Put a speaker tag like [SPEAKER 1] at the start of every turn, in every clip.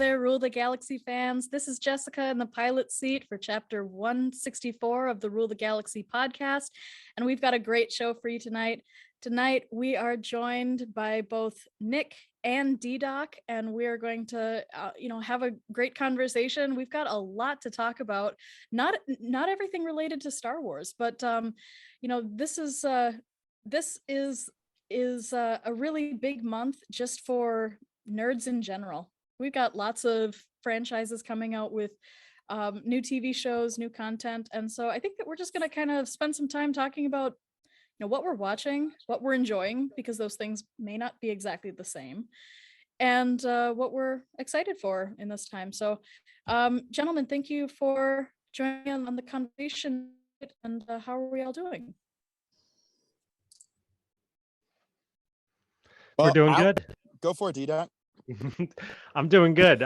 [SPEAKER 1] there, Rule the Galaxy fans. This is Jessica in the pilot seat for chapter 164 of the Rule the Galaxy podcast, and we've got a great show for you tonight. Tonight, we are joined by both Nick and DDoc, and we are going to, have a great conversation. We've got a lot to talk about. Not everything related to Star Wars, but this is a really big month just for nerds in general. We've got lots of franchises coming out with new TV shows, new content, and so I think that we're just going to kind of spend some time talking about what we're watching, what we're enjoying, because those things may not be exactly the same, and what we're excited for in this time. So, gentlemen, thank you for joining in on the conversation. And how are we all doing?
[SPEAKER 2] Well,
[SPEAKER 3] we're doing good.
[SPEAKER 2] Go for it, DDoc.
[SPEAKER 3] I'm doing good.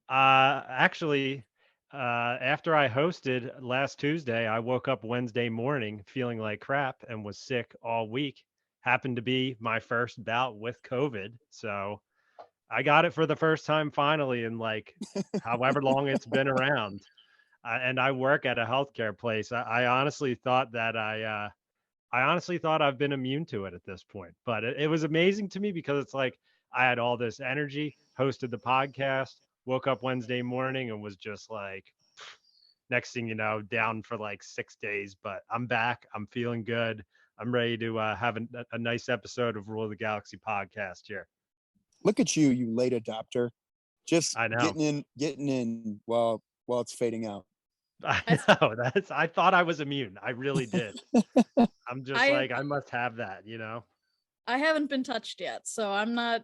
[SPEAKER 3] Actually, after I hosted last Tuesday, I woke up Wednesday morning feeling like crap and was sick all week. Happened to be my first bout with COVID. So I got it for the first time finally in like however long it's been around. And I work at a healthcare place. I honestly thought that I honestly thought I've been immune to it at this point, but it was amazing to me because it's like I had all this energy, hosted the podcast, woke up Wednesday morning and was just like, next thing you know, down for like 6 days, but I'm back. I'm feeling good. I'm ready to have a nice episode of Rule of the Galaxy podcast here.
[SPEAKER 2] Look at you, you late adopter. Just
[SPEAKER 3] I know.
[SPEAKER 2] getting in while it's fading out.
[SPEAKER 3] I know. I thought I was immune. I really did. I'm just I must have that,
[SPEAKER 1] I haven't been touched yet, so I'm not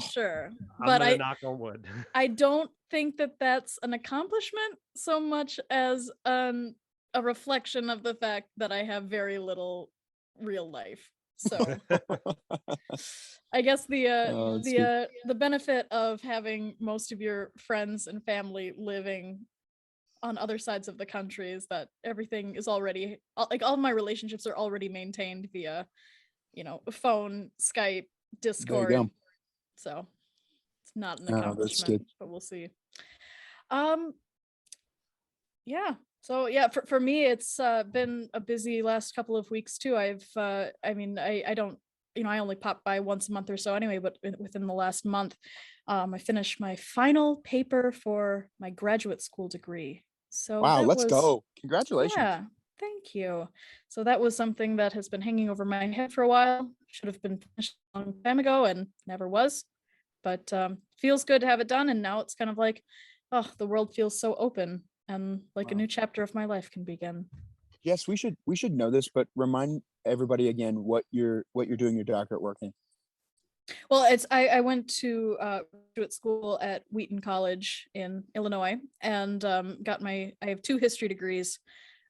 [SPEAKER 1] sure.
[SPEAKER 3] But I'm gonna knock on wood.
[SPEAKER 1] I don't think that that's an accomplishment so much as a reflection of the fact that I have very little real life. So I guess the benefit of having most of your friends and family living on other sides of the country is that everything is already, like, all of my relationships are already maintained via phone, Skype, Discord. So it's not an accomplishment, but we'll see. So for me, it's been a busy last couple of weeks too. I don't, I only pop by once a month or so anyway, but within the last month, I finished my final paper for my graduate school degree. So
[SPEAKER 2] wow, let's go. Congratulations.
[SPEAKER 1] Yeah, thank you. So that was something that has been hanging over my head for a while. Should have been finished a long time ago and never was. But feels good to have it done. And now it's kind of like, oh, the world feels so open and like a new chapter of my life can begin.
[SPEAKER 2] Yes, we should know this, but remind everybody again what you're doing your doctorate work in.
[SPEAKER 1] Well, I went to graduate school at Wheaton College in Illinois and I have 2 history degrees.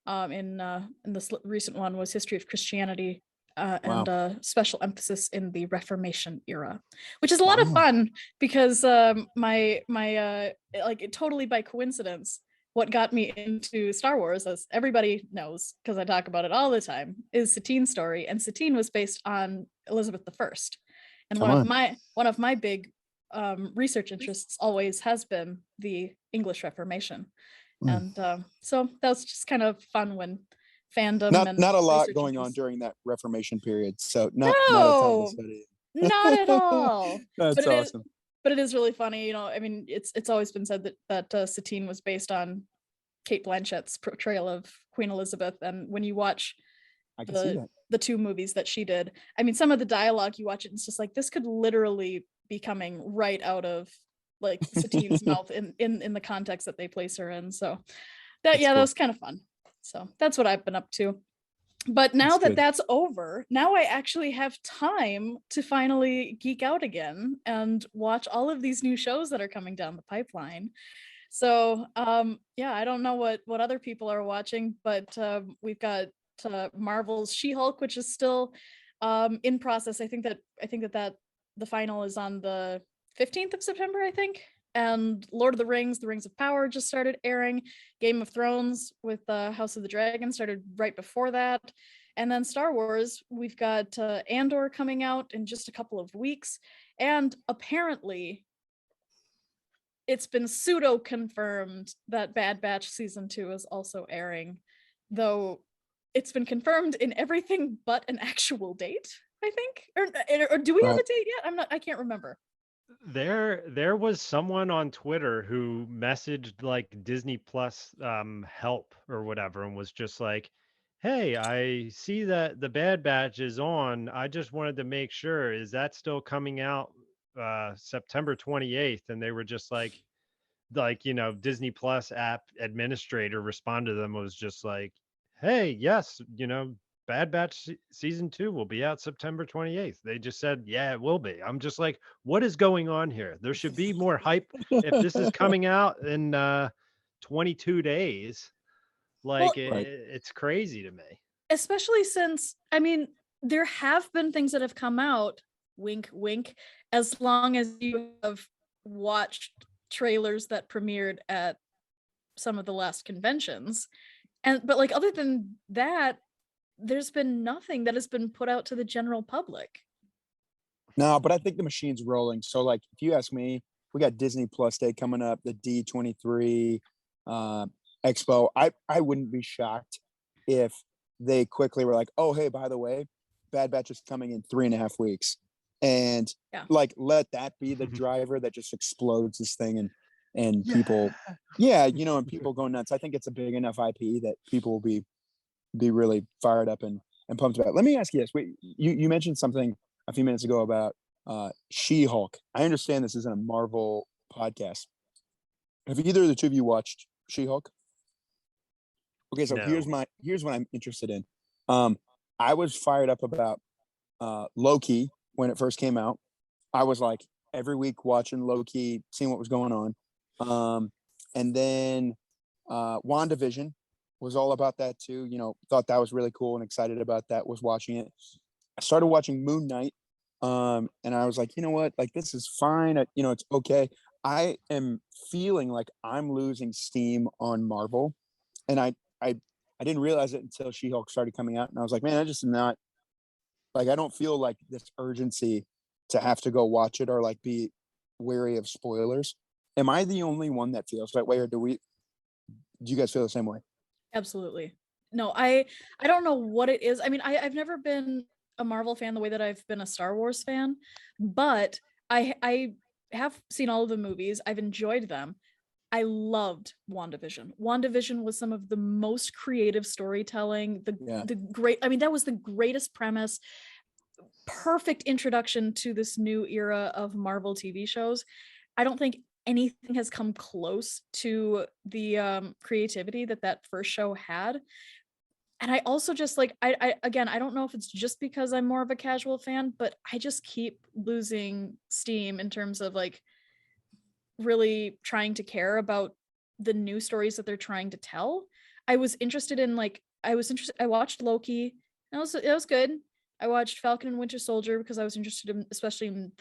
[SPEAKER 1] In this recent one was history of Christianity and special emphasis in the Reformation era, which is a lot of fun because totally by coincidence, what got me into Star Wars, as everybody knows because I talk about it all the time, is Satine's story, and Satine was based on Elizabeth I. And one of my big research interests always has been the English Reformation. And so that was just kind of fun when fandom
[SPEAKER 2] not a lot going on during that Reformation period, so not a ton to study.
[SPEAKER 1] Not at all.
[SPEAKER 2] That's awesome.
[SPEAKER 1] But it is really funny, it's always been said that Satine was based on Cate Blanchett's portrayal of Queen Elizabeth, and when you watch the 2 movies that she did, I mean, some of the dialogue, you watch it and it's just like, this could literally be coming right out of like Satine's mouth in the context that they place her in. So that was kind of fun. So that's what I've been up to. But now that's over, now I actually have time to finally geek out again and watch all of these new shows that are coming down the pipeline. So I don't know what other people are watching, but we've got Marvel's She-Hulk, which is still in process. I think that the final is on the 15th of September, I think. And Lord of the Rings of Power just started airing. Game of Thrones with House of the Dragon started right before that. And then Star Wars, we've got Andor coming out in just a couple of weeks. And apparently it's been pseudo confirmed that Bad Batch season 2 is also airing, though it's been confirmed in everything but an actual date, I think. Or do we have a date yet? I can't remember.
[SPEAKER 3] There was someone on Twitter who messaged like Disney Plus help or whatever and was just like, "Hey, I see that the Bad Batch is on. I just wanted to make sure, is that still coming out September 28th?" And they were just like, you know, Disney Plus app administrator responded to them, was just like, "Hey, yes, you know, Bad Batch season 2 will be out September 28th." They just said, "Yeah, it will be." I'm just like, what is going on here? There should be more hype if this is coming out in 22 days. Like
[SPEAKER 1] Well,
[SPEAKER 3] it's crazy to me.
[SPEAKER 1] especially since, I mean, there have been things that have come out, wink wink, as long as you have watched trailers that premiered at some of the last conventions. But like, other than that, there's been nothing that has been put out to the general public.
[SPEAKER 2] No, but I think the machine's rolling. So, like, if you ask me, we got Disney Plus Day coming up, the D23 Expo. I wouldn't be shocked if they quickly were like, "Oh, hey, by the way, Bad Batch is coming in 3.5 weeks," and like let that be the driver that just explodes this thing and people, and people go nuts. I think it's a big enough IP that people will be really fired up and pumped about. Let me ask you this: wait, you mentioned something a few minutes ago about She-Hulk. I understand this isn't a Marvel podcast. Have either of the two of you watched She-Hulk? Okay, so
[SPEAKER 3] No.
[SPEAKER 2] here's what I'm interested in. I was fired up about Loki when it first came out. I was like every week watching Loki, seeing what was going on. And then WandaVision was all about that too. Thought that was really cool and excited about that. Was watching it. I started watching Moon Knight, and I was like, you know what? Like, this is fine. It's okay. I am feeling like I'm losing steam on Marvel, and I didn't realize it until She-Hulk started coming out, and I was like, man, I just am not like, I don't feel like this urgency to have to go watch it or like be wary of spoilers. Am I the only one that feels that way, or do you guys feel the same way?
[SPEAKER 1] Absolutely. No, I don't know what it is. I mean, I've never been a Marvel fan the way that I've been a Star Wars fan, but I have seen all of the movies. I've enjoyed them. I loved WandaVision. WandaVision was some of the most creative storytelling. The great, I mean, that was the greatest premise. Perfect introduction to this new era of Marvel TV shows. I don't think anything has come close to the creativity that first show had. And I also just like, I again, I don't know if it's just because I'm more of a casual fan, but I just keep losing steam in terms of like really trying to care about the new stories that they're trying to tell. I watched Loki. It was good. I watched Falcon and Winter Soldier because I was interested in, especially in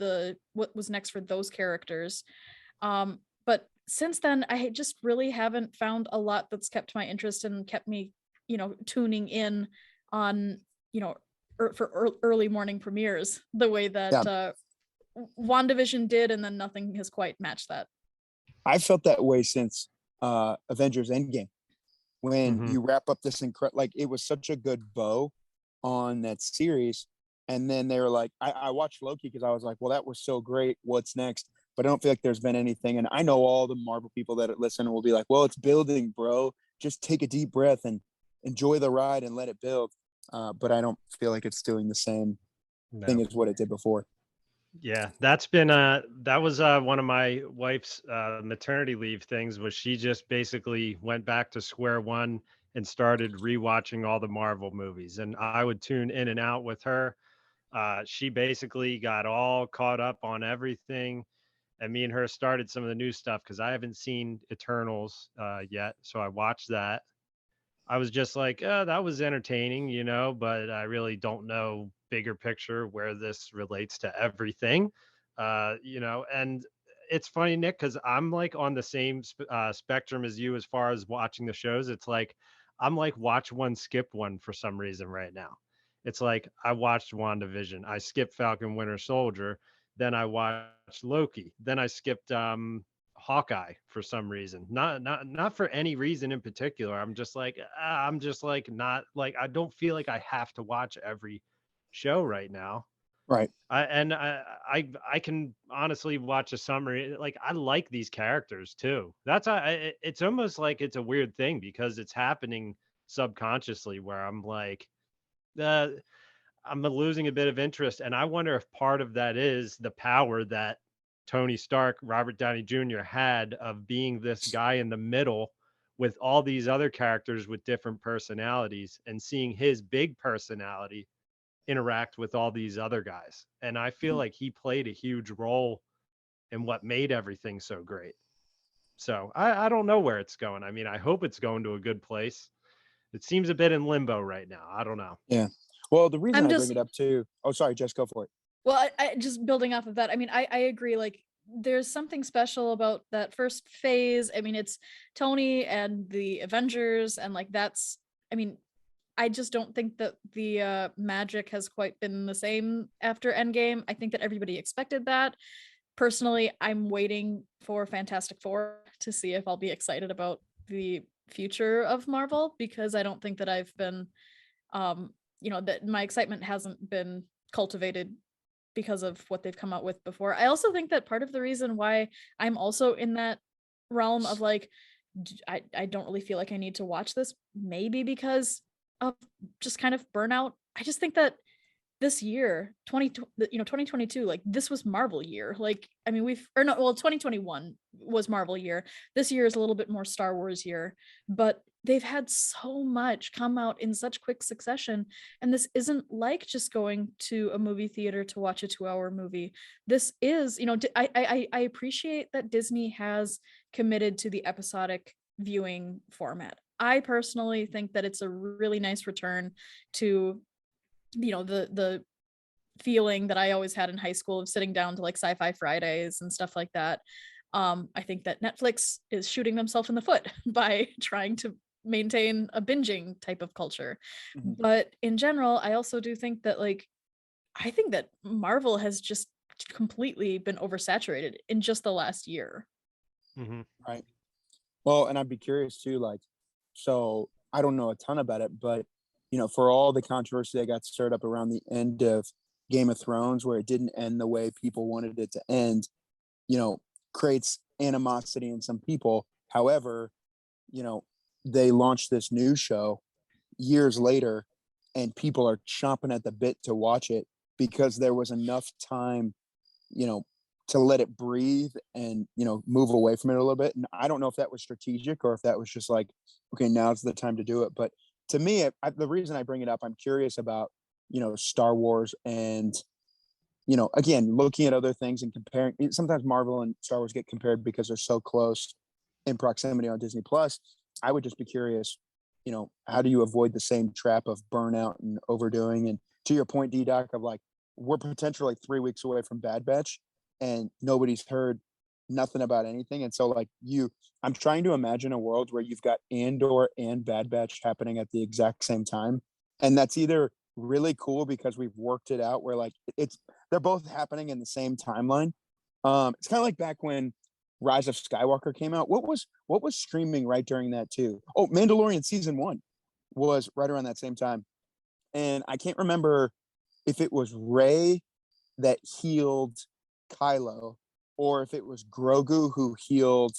[SPEAKER 1] what was next for those characters. But since then, I just really haven't found a lot that's kept my interest and kept me, tuning in on, for early morning premieres the way that WandaVision did, and then nothing has quite matched that.
[SPEAKER 2] I felt that way since Avengers Endgame, when you wrap up this incredible, like, it was such a good bow on that series. And then they were like, I watched Loki because I was like, well, that was so great. What's next? But I don't feel like there's been anything. And I know all the Marvel people that listen will be like, well, it's building, bro. Just take a deep breath and enjoy the ride and let it build. But I don't feel like it's doing the same thing as what it did before.
[SPEAKER 3] Yeah, that was one of my wife's maternity leave things, was she just basically went back to square one and started rewatching all the Marvel movies, and I would tune in and out with her. She basically got all caught up on everything, and me and her started some of the new stuff because I haven't seen Eternals yet, so I watched that. I was just like, that was entertaining, but I really don't know bigger picture where this relates to everything, and it's funny, Nick, because I'm like on the same spectrum as you as far as watching the shows. It's like, I'm like watch one, skip one for some reason right now. It's like, I watched WandaVision, I skipped Falcon Winter Soldier, then I watched Loki, then I skipped Hawkeye for some reason. Not for any reason in particular. I'm just like not like, I don't feel like I have to watch every show right now.
[SPEAKER 2] Right.
[SPEAKER 3] I can honestly watch a summary. Like, I like these characters too. That's it's almost like it's a weird thing because it's happening subconsciously where I'm like, uh, I'm losing a bit of interest, and I wonder if part of that is the power that Tony Stark, Robert Downey Jr. had of being this guy in the middle with all these other characters with different personalities and seeing his big personality interact with all these other guys. And I feel like he played a huge role in what made everything so great. So I don't know where it's going. I mean, I hope it's going to a good place. It seems a bit in limbo right now. I don't know.
[SPEAKER 2] Yeah. Well, the reason
[SPEAKER 1] I'm
[SPEAKER 2] I bring
[SPEAKER 1] just
[SPEAKER 2] it up too. Oh, sorry, Jess, go for it.
[SPEAKER 1] well, I just building off of that. I mean, I agree. Like, there's something special about that first phase. I mean, it's Tony and the Avengers, and like that's. I mean, I just don't think that the magic has quite been the same after Endgame. I think that everybody expected that. Personally, I'm waiting for Fantastic Four to see if I'll be excited about the future of Marvel, because I don't think that I've been that my excitement hasn't been cultivated because of what they've come out with before. I also think that part of the reason why I'm also in that realm of like I don't really feel like I need to watch this, maybe because of just kind of burnout. I just think that this year 2022, like this was Marvel year. Like, I mean, 2021 was Marvel year. This year is a little bit more Star Wars year, but they've had so much come out in such quick succession, and this isn't like just going to a movie theater to watch a 2-hour movie. This is, I appreciate that Disney has committed to the episodic viewing format. I personally think that it's a really nice return to the feeling that I always had in high school of sitting down to like Sci-Fi Fridays and stuff like that. I think that Netflix is shooting themselves in the foot by trying to maintain a binging type of culture.
[SPEAKER 2] Mhm.
[SPEAKER 1] But in general, I also do think that I think that Marvel has just completely been oversaturated in just the last year.
[SPEAKER 3] Mm-hmm.
[SPEAKER 2] Right. Well, and I'd be curious too, like, so I don't know a ton about it, but for all the controversy that got stirred up around the end of Game of Thrones, where it didn't end the way people wanted it to end, creates animosity in some people. However, they launched this new show years later, and people are chomping at the bit to watch it because there was enough time, to let it breathe and move away from it a little bit. And I don't know if that was strategic or if that was just like, okay, now's the time to do it. But to me, the reason I bring it up, I'm curious about Star Wars, and again, looking at other things and comparing. Sometimes Marvel and Star Wars get compared because they're so close in proximity on Disney Plus. I would just be curious, how do you avoid the same trap of burnout and overdoing? And to your point, DDoc, of like, we're potentially 3 weeks away from Bad Batch, and nobody's heard nothing about anything. And so like I'm trying to imagine a world where you've got Andor and Bad Batch happening at the exact same time. And that's either really cool because we've worked it out where like they're both happening in the same timeline. It's kind of like back when Rise of Skywalker came out. What was streaming right during that too? Oh, Mandalorian season 1 was right around that same time. And I can't remember if it was Rey that healed Kylo, or if it was Grogu who healed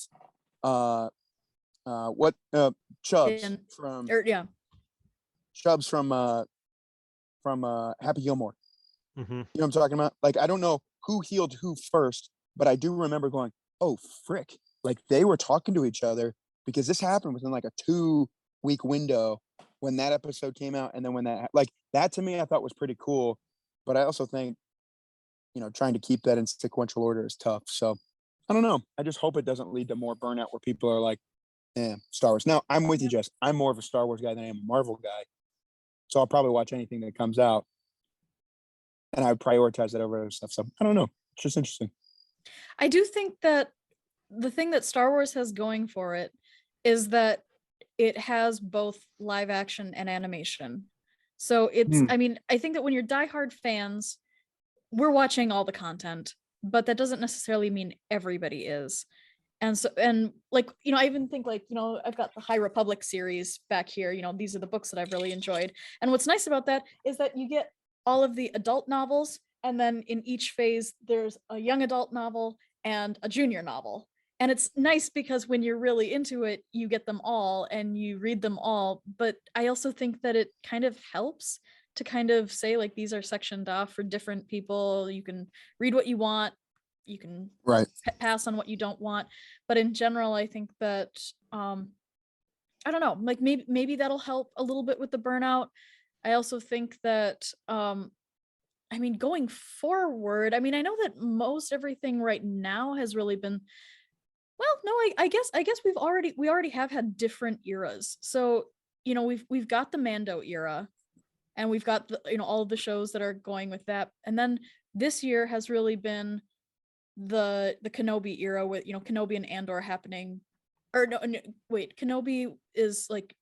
[SPEAKER 2] Chubbs from Chubbs from Happy Gilmore.
[SPEAKER 3] Mm-hmm.
[SPEAKER 2] You know what I'm talking about? Like, I don't know who healed who first, but I do remember going, oh frick, like they were talking to each other, because this happened within like a 2-week window when that episode came out. And then when that to me, I thought was pretty cool. But I also think trying to keep that in sequential order is tough. So I don't know. I just hope it doesn't lead to more burnout where people are like, Star Wars. Now, I'm with you, Jess. I'm more of a Star Wars guy than I am a Marvel guy. So I'll probably watch anything that comes out, and I would prioritize that over other stuff. So I don't know. It's just interesting.
[SPEAKER 1] I do think that the thing that Star Wars has going for it is that it has both live action and animation. So I mean, I think that when you're diehard fans, we're watching all the content, but that doesn't necessarily mean everybody is. And so, and like, I even think like, I've got the High Republic series back here, these are the books that I've really enjoyed. And what's nice about that is that you get all of the adult novels, and then in each phase there's a young adult novel and a junior novel. And it's nice because when you're really into it, you get them all and you read them all. But I also think that it kind of helps to kind of say like, these are sectioned off for different people. You can read what you want, you can pass on what you don't want. But in general, I think that I don't know, like maybe that'll help a little bit with the burnout. I also think that I mean, going forward, I mean, I know that most everything right now has really been, well, no, I guess we already have had different eras. So, we've got the Mando era, and we've got the, all of the shows that are going with that. And then this year has really been the Kenobi era with, Kenobi and Andor happening. Or no, wait, Kenobi is like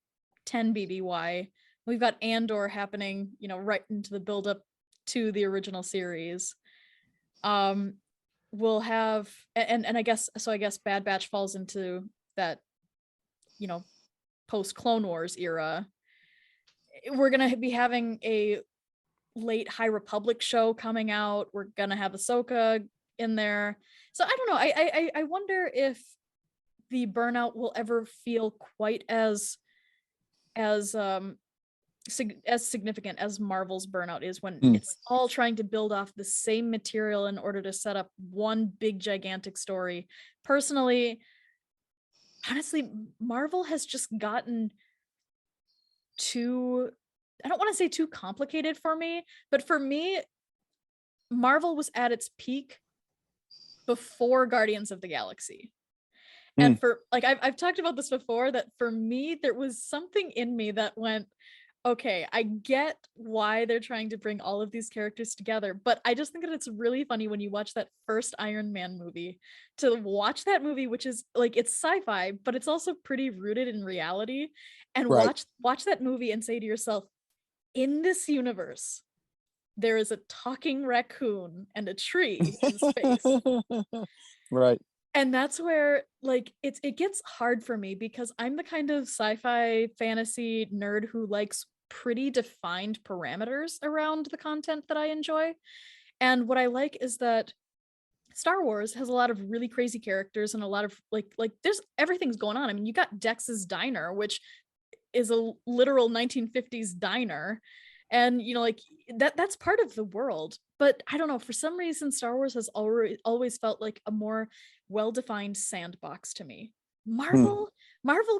[SPEAKER 1] 10 BBY. We've got Andor happening, right into the build up to the original series. We'll have, and I guess Bad Batch falls into that, post Clone Wars era. We're gonna be having a late High Republic show coming out. We're gonna have Ahsoka in there. So I don't know. I wonder if the burnout will ever feel quite as significant as Marvel's burnout is, when it's all trying to build off the same material in order to set up one big gigantic story. Personally, honestly, Marvel has just gotten too, I don't want to say too complicated for me, but for me, Marvel was at its peak before Guardians of the Galaxy. And for like, I've talked about this before, that for me, there was something in me that went, okay, I get why they're trying to bring all of these characters together, but I just think that it's really funny when you watch that first Iron Man movie, to watch that movie, which is like, it's sci-fi, but it's also pretty rooted in reality, and watch that movie and say to yourself, in this universe, there is a talking raccoon and a tree in space.
[SPEAKER 2] Right.
[SPEAKER 1] And that's where like it gets hard for me, because I'm the kind of sci-fi fantasy nerd who likes pretty defined parameters around the content that I enjoy. And what I like is that Star Wars has a lot of really crazy characters, and a lot of like there's everything's going on. I mean, you got Dex's Diner, which is a literal 1950s diner, and like that's part of the world. But I don't know, for some reason Star Wars has always felt like a more well-defined sandbox to me. Marvel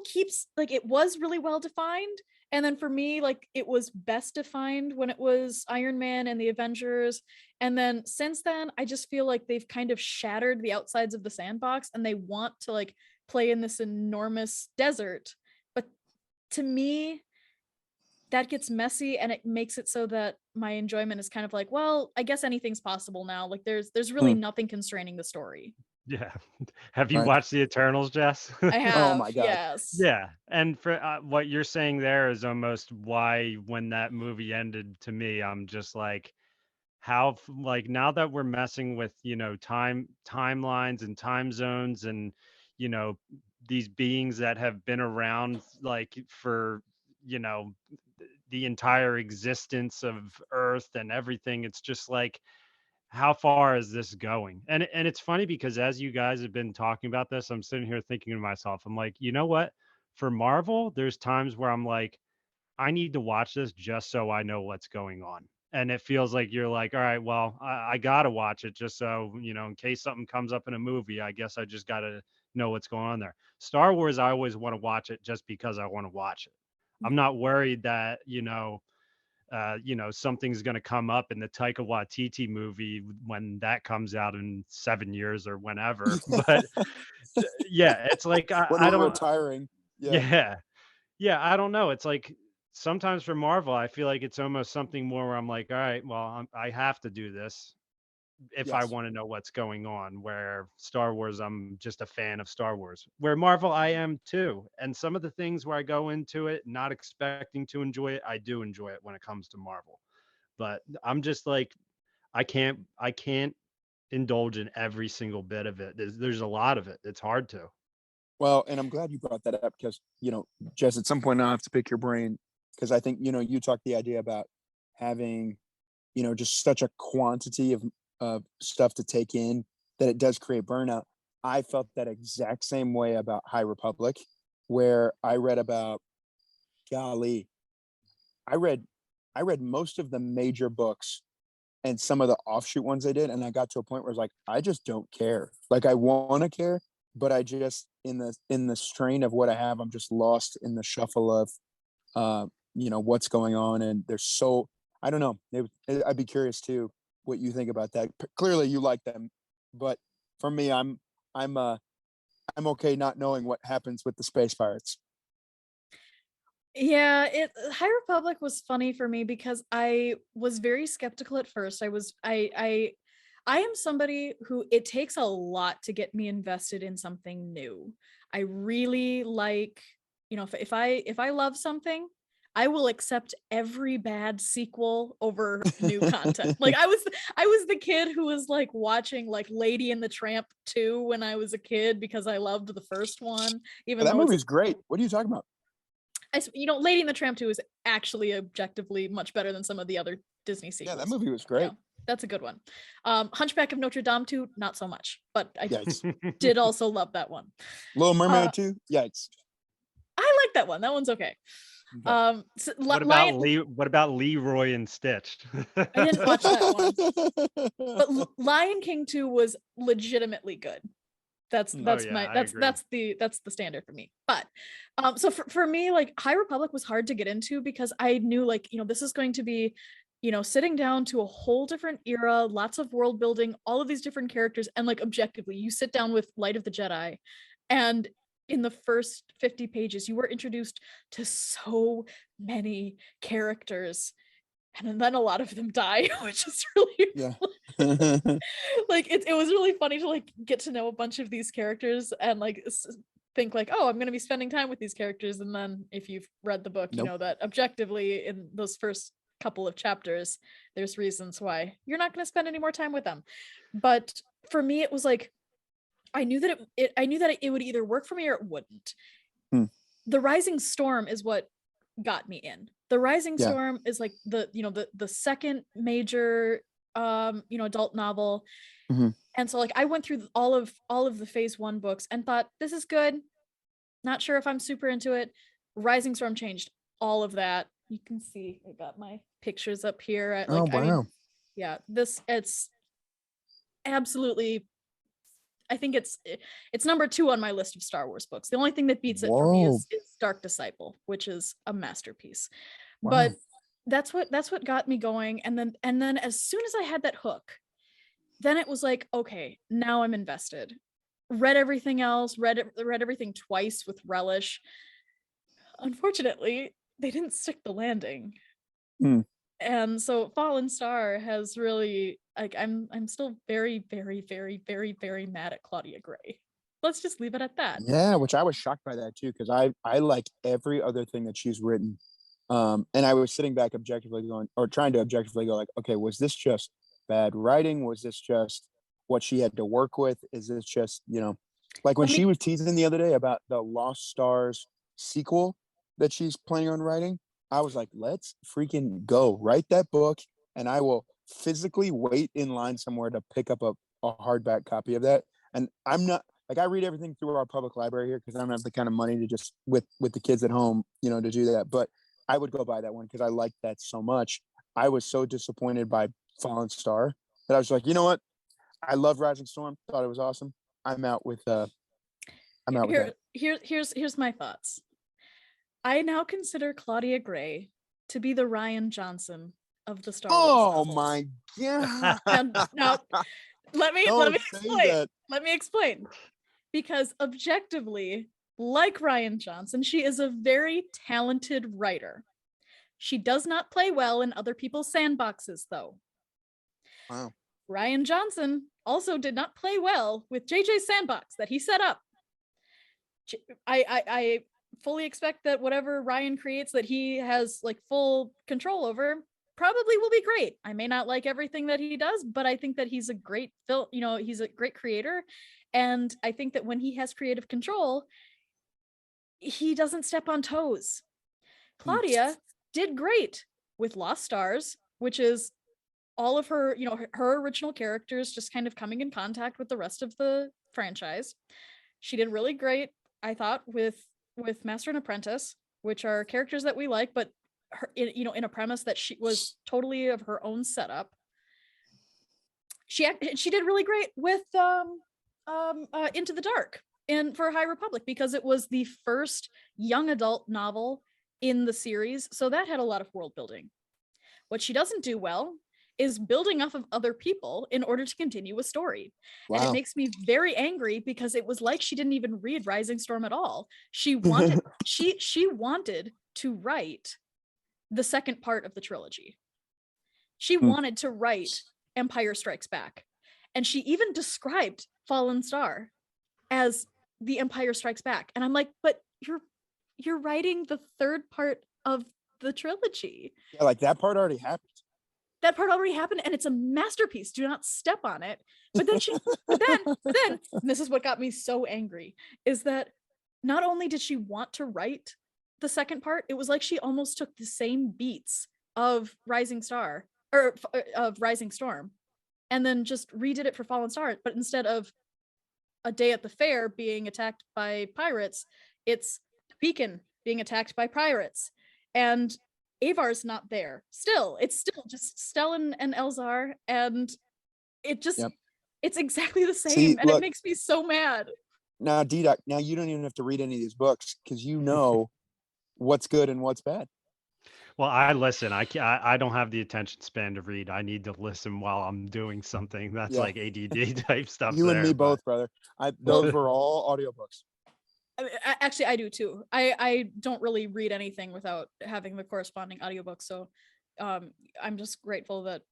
[SPEAKER 1] keeps, like, it was really well defined, and then for me, like, it was best defined when it was Iron Man and the Avengers, and then since then I just feel like they've kind of shattered the outsides of the sandbox, and they want to like play in this enormous desert. But to me, that gets messy, and it makes it so that my enjoyment is kind of like, well, I guess anything's possible now. Like there's really nothing constraining the story.
[SPEAKER 3] Yeah. Have you watched the Eternals, Jess?
[SPEAKER 1] I have.
[SPEAKER 2] Oh my God.
[SPEAKER 1] Yes.
[SPEAKER 3] Yeah. And for what you're saying there is almost why when that movie ended, to me, I'm just like, how like now that we're messing with, timelines and time zones, and you know these beings that have been around like for you know the entire existence of Earth and everything, it's just like, how far is this going? And it's funny because as you guys have been talking about this, I'm sitting here thinking to myself, I'm like, you know what, for Marvel, there's times where I'm like, I need to watch this just so I know what's going on. And it feels like you're like, all right, well, I got to watch it just so, in case something comes up in a movie, I guess I just got to know what's going on there. Star Wars, I always want to watch it just because I want to watch it. I'm not worried that, something's going to come up in the Taika Waititi movie when that comes out in 7 years or whenever. But yeah, it's like,
[SPEAKER 2] When
[SPEAKER 3] I
[SPEAKER 2] we're
[SPEAKER 3] don't,
[SPEAKER 2] retiring.
[SPEAKER 3] yeah. Yeah, I don't know. It's like sometimes for Marvel, I feel like it's almost something more where I'm like, all right, well, I have to do this if I
[SPEAKER 2] Yes.
[SPEAKER 3] want to know what's going on. Where Star Wars, I'm just a fan of Star Wars. Where Marvel, I am too. And some of the things where I go into it not expecting to enjoy it, I do enjoy it when it comes to Marvel. But I'm just like, I can't indulge in every single bit of it. There's a lot of it. It's hard to.
[SPEAKER 2] Well, and I'm glad you brought that up because, Jess, at some point I'll have to pick your brain because I think, you talked the idea about having, just such a quantity of stuff to take in that it does create burnout. I felt that exact same way about High Republic, where I read about, golly, I read most of the major books and some of the offshoot ones they did, and I got to a point where I was like, I just don't care. Like I want to care, but I just in the strain of what I have, I'm just lost in the shuffle of what's going on, and there's so I don't know. I'd be curious too what you think about that. Clearly, you like them, but for me, I'm okay not knowing what happens with the space pirates.
[SPEAKER 1] Yeah, High Republic was funny for me because I was very skeptical at first. I am somebody who it takes a lot to get me invested in something new. I really like, if I love something, I will accept every bad sequel over new content. Like I was the kid who was like watching like Lady and the Tramp 2 when I was a kid because I loved the first one, even
[SPEAKER 2] That
[SPEAKER 1] though
[SPEAKER 2] movie's great. What are you talking about?
[SPEAKER 1] Lady and the Tramp 2 is actually objectively much better than some of the other Disney sequels.
[SPEAKER 2] Yeah, that movie was great.
[SPEAKER 1] Yeah, that's a good one. Hunchback of Notre Dame 2, not so much, but I
[SPEAKER 2] Yikes.
[SPEAKER 1] did also love that one.
[SPEAKER 2] Little Mermaid 2, yikes.
[SPEAKER 1] I like that one. That one's okay.
[SPEAKER 2] Okay.
[SPEAKER 3] What about Leroy and Stitch?
[SPEAKER 1] I didn't watch that one. But Lion King 2 was legitimately good. That's the standard for me. But so for me, like High Republic was hard to get into because I knew like, this is going to be, sitting down to a whole different era, lots of world building, all of these different characters, and like objectively, you sit down with Light of the Jedi, and in the first 50 pages, you were introduced to so many characters. And then a lot of them die, which is really like it was really funny to like get to know a bunch of these characters and like think like, oh, I'm going to be spending time with these characters, and then if you've read the book, you know that objectively in those first couple of chapters there's reasons why you're not going to spend any more time with them. But for me it was like I knew that it would either work for me or it wouldn't. The Rising Storm is what got me in. The Rising Storm is like the second major adult novel. And so like I went through all of the phase 1 books and thought, this is good, not sure if I'm super into it. Rising Storm changed all of that. You can see I got my pictures up here.
[SPEAKER 2] Wow. I mean,
[SPEAKER 1] it's absolutely, I think it's number 2 on my list of Star Wars books. The only thing that beats it for me is Dark Disciple, which is a masterpiece. But that's what got me going. And then as soon as I had that hook, then it was like, okay, now I'm invested. Read everything else, read everything twice with relish. Unfortunately, they didn't stick the landing. And so Fallen Star has really, like, I'm still very, very, very, very, very mad at Claudia Gray. Let's just leave it at that.
[SPEAKER 2] Yeah, which I was shocked by that too, because I like every other thing that she's written. And I was sitting back objectively going, or trying to objectively go like, okay, was this just bad writing? Was this just what she had to work with? Is this just, like when she was teasing the other day about the Lost Stars sequel that she's planning on writing, I was like, let's freaking go write that book, and I will physically wait in line somewhere to pick up a hardback copy of that. And I'm not like, I read everything through our public library here because I don't have the kind of money to just with the kids at home, to do that. But I would go buy that one because I liked that so much. I was so disappointed by Fallen Star that I was like, you know what? I love Rising Storm. Thought it was awesome. I'm out with that.
[SPEAKER 1] Here's my thoughts. I now consider Claudia Gray to be the Rian Johnson of the Star Wars novels.
[SPEAKER 2] Oh my god!
[SPEAKER 1] And now, let me explain. Because objectively, like Rian Johnson, she is a very talented writer. She does not play well in other people's sandboxes, though.
[SPEAKER 2] Wow.
[SPEAKER 1] Rian Johnson also did not play well with JJ's sandbox that he set up. I fully expect that whatever Rian creates that he has like full control over probably will be great. I may not like everything that he does, but I think that he's a great he's a great creator. And I think that when he has creative control, he doesn't step on toes. Claudia did great with Lost Stars, which is all of her, her original characters just kind of coming in contact with the rest of the franchise. She did really great, I thought, with Master and Apprentice, which are characters that we like, but her, in a premise that she was totally of her own setup. She did really great with Into the Dark and for High Republic, because it was the first young adult novel in the series, so that had a lot of world building. What she doesn't do well is building off of other people in order to continue a story. Wow. And it makes me very angry, because it was like she didn't even read Rising Storm at all. She wanted she wanted to write the second part of the trilogy. She wanted to write Empire Strikes Back. And she even described Fallen Star as the Empire Strikes Back. And I'm like, but you're writing the third part of the trilogy.
[SPEAKER 2] Yeah, like that part already happened.
[SPEAKER 1] That part already happened, and it's a masterpiece. Do not step on it. But then this is what got me so angry, is that not only did she want to write the second part, it was like she almost took the same beats of Rising Star, or of Rising Storm, and then just redid it for Fallen Star. But instead of a day at the fair being attacked by pirates, it's Beacon being attacked by pirates, and Avar's not there. It's still just Stellan and Elzar, and it just it's exactly the same. See, and look, it makes me so mad.
[SPEAKER 2] Now, DDoc, now you don't even have to read any of these books, because you know what's good and what's bad.
[SPEAKER 3] Well, I listen. I don't have the attention span to read. I need to listen while I'm doing something. That's like ADD type stuff.
[SPEAKER 2] You and me both, brother. Those were all audiobooks.
[SPEAKER 1] Actually, I do too. I don't really read anything without having the corresponding audiobook. So I'm just grateful that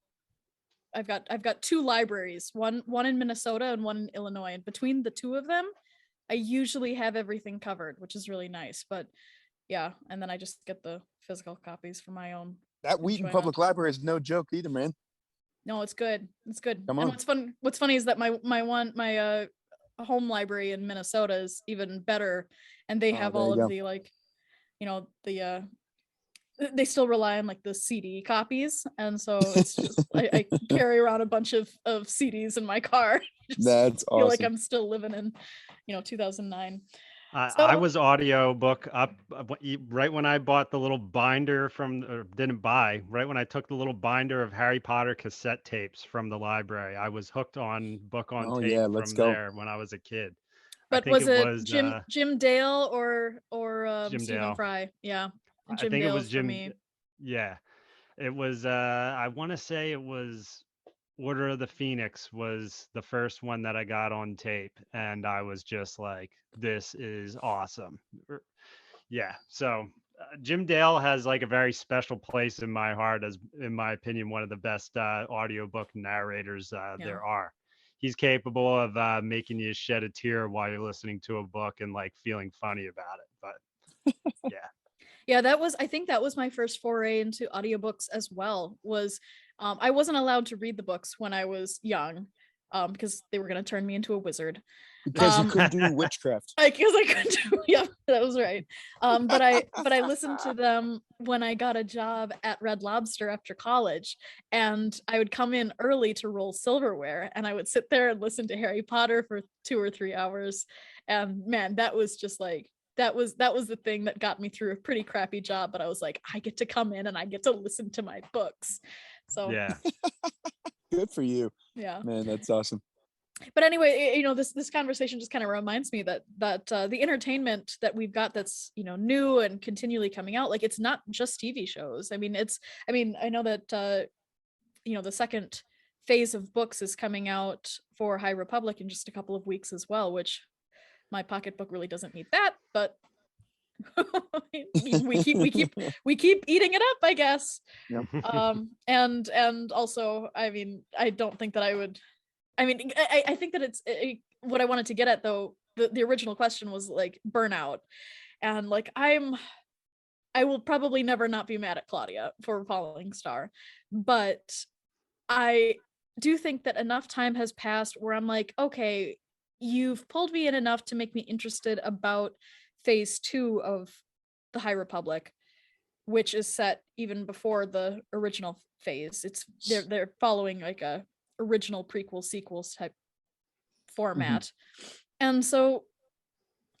[SPEAKER 1] I've got two libraries, one in Minnesota and one in Illinois. And between the two of them, I usually have everything covered, which is really nice. But yeah, and then I just get the physical copies for my own.
[SPEAKER 2] That Wheaton Public Library is no joke either, man.
[SPEAKER 1] No, it's good. It's good.
[SPEAKER 2] Come on.
[SPEAKER 1] And what's funny is that my home library in Minnesota is even better, and they have all of the they still rely on like the CD copies, and so it's just I carry around a bunch of CDs in my car.
[SPEAKER 2] That's awesome.
[SPEAKER 1] Feel like I'm still living in 2009.
[SPEAKER 3] I was audiobook up right when I bought the little binder right when I took the little binder of Harry Potter cassette tapes from the library. I was hooked on book on tape from there when I was a kid.
[SPEAKER 1] But was it Jim Dale or
[SPEAKER 3] Jim
[SPEAKER 1] Stephen
[SPEAKER 3] Dale.
[SPEAKER 1] Fry? Yeah,
[SPEAKER 3] I think Dale's it was Jim. For me. Yeah, it was. I want to say it was Order of the Phoenix was the first one that I got on tape, and I was just like, this is awesome. Yeah, so Jim Dale has like a very special place in my heart, as in my opinion one of the best audiobook narrators there are. He's capable of making you shed a tear while you're listening to a book and like feeling funny about it. But
[SPEAKER 1] yeah, I think that was my first foray into audiobooks as well. Was I wasn't allowed to read the books when I was young, because they were going to turn me into a wizard.
[SPEAKER 2] Because you couldn't do witchcraft.
[SPEAKER 1] Because I couldn't do, yeah, that was right. But I listened to them when I got a job at Red Lobster after college, and I would come in early to roll silverware, and I would sit there and listen to Harry Potter for 2 or 3 hours. And man, that was just like, that was the thing that got me through a pretty crappy job. But I was like, I get to come in and I get to listen to my books. So
[SPEAKER 3] yeah.
[SPEAKER 2] Good for you.
[SPEAKER 1] Yeah,
[SPEAKER 2] man, that's awesome.
[SPEAKER 1] But anyway, this conversation just kind of reminds me that the entertainment that we've got that's new and continually coming out, like, it's not just TV shows. I mean, I know that the second phase of books is coming out for High Republic in just a couple of weeks as well, which my pocketbook really doesn't need that, but we keep eating it up, I guess.
[SPEAKER 2] Yep.
[SPEAKER 1] And also, I mean, I don't think that I would. I mean, I think that it's what I wanted to get at, though. The original question was like burnout, and like I'm I will probably never not be mad at Claudia for Falling Star, but I do think that enough time has passed where I'm like, okay, you've pulled me in enough to make me interested about phase 2 of the High Republic, which is set even before the original phase. They're following like a original prequel sequels type format. And so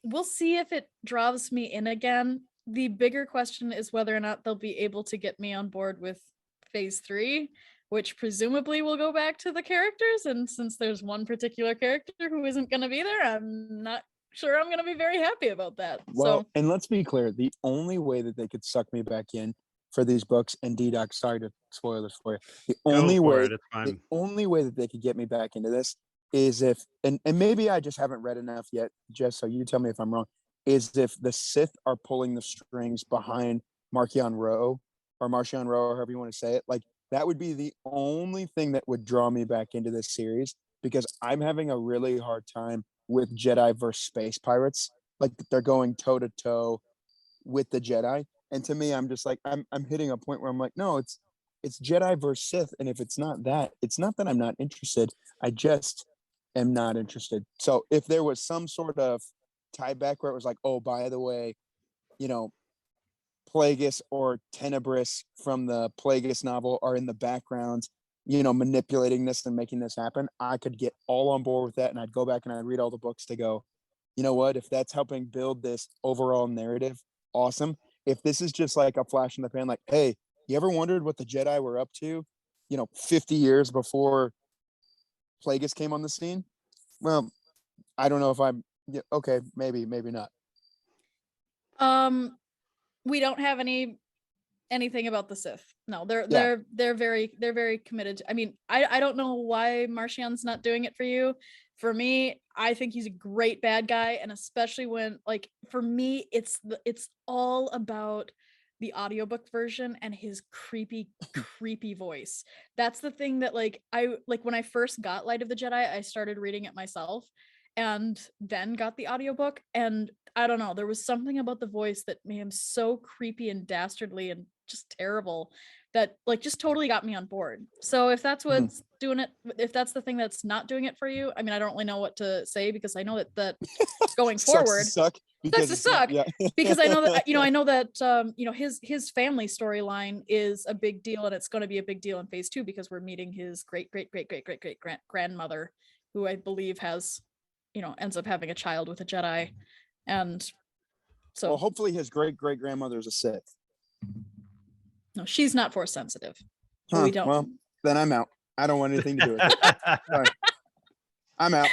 [SPEAKER 1] we'll see if it draws me in again. The bigger question is whether or not they'll be able to get me on board with phase 3, which presumably will go back to the characters. And since there's one particular character who isn't going to be there, I'm not sure I'm going to be very happy about that.
[SPEAKER 2] Well,
[SPEAKER 1] so,
[SPEAKER 2] and let's be clear, the only way that they could suck me back in for these books, and DDoc, sorry to spoil this for you, the only way that they could get me back into this is if, and maybe I just haven't read enough yet, Jess, so you tell me if I'm wrong, is if the Sith are pulling the strings behind Marchion Ro, or however you want to say it. Like, that would be the only thing that would draw me back into this series, because I'm having a really hard time with Jedi versus space pirates. Like, they're going toe to toe with the Jedi. And to me, I'm just like, I'm hitting a point where I'm like, no, it's Jedi versus Sith. And if it's not that, it's not that I'm not interested. I just am not interested. So if there was some sort of tie back where it was like, oh, by the way, you know, Plagueis or Tenebris from the Plagueis novel are in the background, you know, manipulating this and making this happen, I could get all on board with that. And I'd go back and I'd read all the books to go, you know what, if that's helping build this overall narrative, awesome. If this is just like a flash in the pan, like, hey, you ever wondered what the Jedi were up to, 50 years before Plagueis came on the scene? Well, I don't know if I'm okay, maybe not.
[SPEAKER 1] we don't have anything about the Sith. No, they're very committed. I mean, I don't know why Marchion's not doing it for you. For me, I think he's a great bad guy, and especially when, like, for me, it's all about the audiobook version and his creepy voice. That's the thing that, like, when I first got Light of the Jedi, I started reading it myself and then got the audiobook, and I don't know, there was something about the voice that made him so creepy and dastardly and just terrible that, like, just totally got me on board. So if that's what's doing it, if that's the thing that's not doing it for you, I mean, I don't really know what to say, because I know that going forward
[SPEAKER 2] sucks to suck
[SPEAKER 1] because I know that his family storyline is a big deal, and it's going to be a big deal in phase 2 because we're meeting his great grandmother, who I believe has, ends up having a child with a Jedi. And so,
[SPEAKER 2] well, hopefully his great grandmother is a Sith.
[SPEAKER 1] No, she's not force sensitive.
[SPEAKER 2] We don't. Well, then I'm out. I don't want anything to do with it. Sorry. I'm out.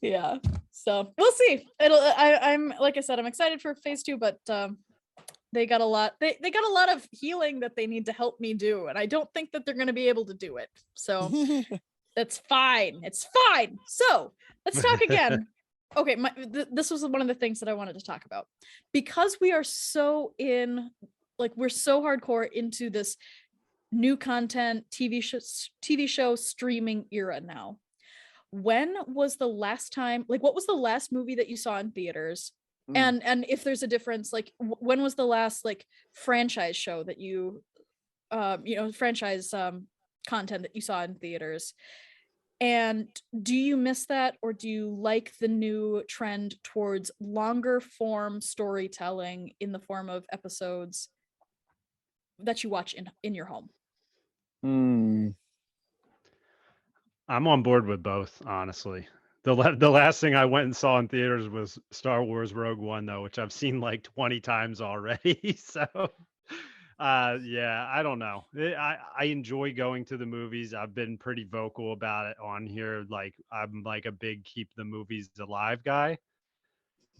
[SPEAKER 1] Yeah. So we'll see. I'm like I said, I'm excited for phase 2, but they got a lot. They got a lot of healing that they need to help me do, and I don't think that they're going to be able to do it. So that's fine. It's fine. So let's talk again. Okay, this was one of the things that I wanted to talk about, because we are so we're so hardcore into this new content TV show streaming era now. When was the last time, what was the last movie that you saw in theaters? And if there's a difference, when was the last franchise show that you franchise content that you saw in theaters? And do you miss that, or do you like the new trend towards longer form storytelling in the form of episodes that you watch in your home?
[SPEAKER 3] I'm on board with both, honestly. The last thing I went and saw in theaters was Star Wars Rogue One, though, which I've seen 20 times already. So yeah, I don't know. I enjoy going to the movies. I've been pretty vocal about it on here. I'm a big keep the movies alive guy.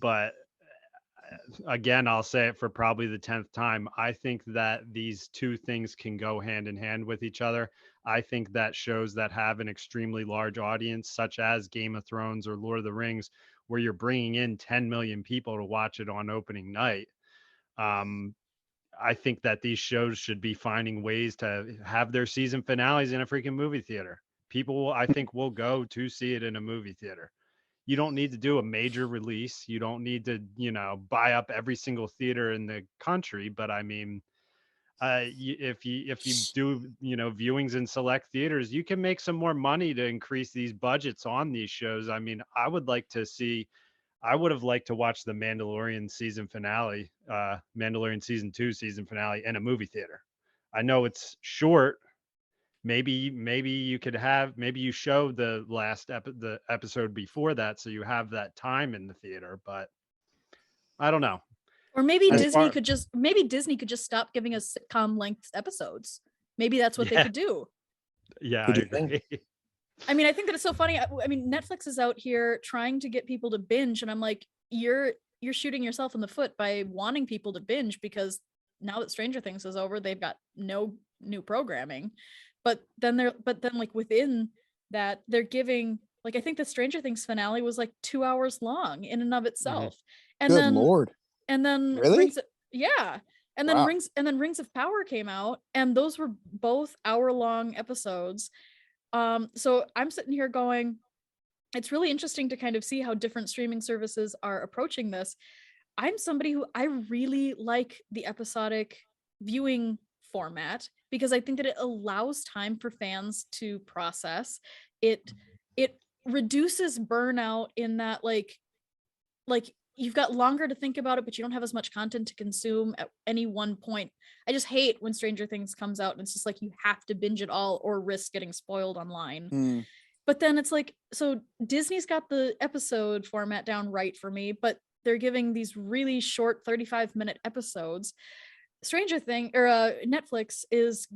[SPEAKER 3] But again, I'll say it for probably the 10th time. I think that these two things can go hand in hand with each other. I think that shows that have an extremely large audience, such as Game of Thrones or Lord of the Rings, where you're bringing in 10 million people to watch it on opening night. I think that these shows should be finding ways to have their season finales in a freaking movie theater. People, I think, will go to see it in a movie theater. you don't need to do a major release. You don't need to, buy up every single theater in the country. But I mean, if you do, viewings in select theaters, you can make some more money to increase these budgets on these shows. I mean, I would have liked to watch the Mandalorian season finale, Mandalorian season 2 season finale in a movie theater. I know it's short. Maybe you show the last the episode before that, so you have that time in the theater, but I don't know.
[SPEAKER 1] Or maybe Disney could just stop giving us sitcom length episodes. Maybe that's what they could do.
[SPEAKER 3] Yeah, I agree.
[SPEAKER 1] I mean, I think that it's so funny. I mean, Netflix is out here trying to get people to binge, and I'm like, you're shooting yourself in the foot by wanting people to binge, because now that Stranger Things is over, they've got no new programming. But then like within that, they're giving, like, I think the Stranger Things finale was like 2 hours long in and of itself. And
[SPEAKER 2] Good
[SPEAKER 1] then
[SPEAKER 2] Lord.
[SPEAKER 1] And then
[SPEAKER 2] really?
[SPEAKER 1] And then Rings of Power came out, and those were both hour-long episodes. So I'm sitting here going, it's really interesting to kind of see how different streaming services are approaching this. I'm somebody who, I really like the episodic viewing format, because I think that it allows time for fans to process. It reduces burnout in that, like you've got longer to think about it, but you don't have as much content to consume at any one point. I just hate when Stranger Things comes out and it's just like you have to binge it all or risk getting spoiled online. But then it's like, so Disney's got the episode format down right for me, but they're giving these really short 35-minute episodes. Netflix is,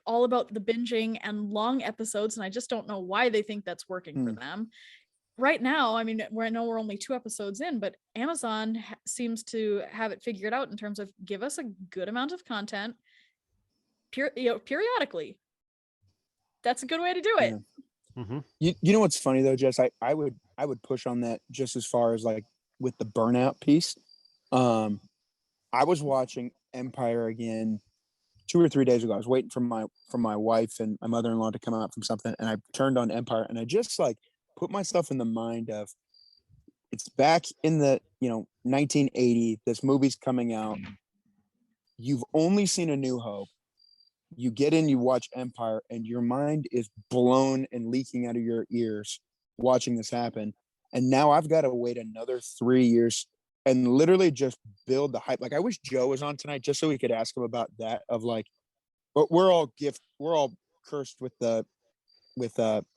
[SPEAKER 1] all about the binging and long episodes, and I just don't know why they think that's working for them. Right now, I mean, I know we're only 2 episodes in, but Amazon seems to have it figured out in terms of give us a good amount of content periodically. That's a good way to do it.
[SPEAKER 2] You know what's funny though, Jess? I would push on that just as far as like with the burnout piece. I was watching Empire again 2 or 3 days ago. I was waiting for my wife and my mother-in-law to come out from something, and I turned on Empire, and I just like put myself in the mind of, it's back in the 1980. This movie's coming out. You've only seen A New Hope. You get in, you watch Empire, and your mind is blown and leaking out of your ears watching this happen. And now I've got to wait another 3 years and literally just build the hype. Like, I wish Joe was on tonight just so we could ask him about that. Of like, but we're all cursed with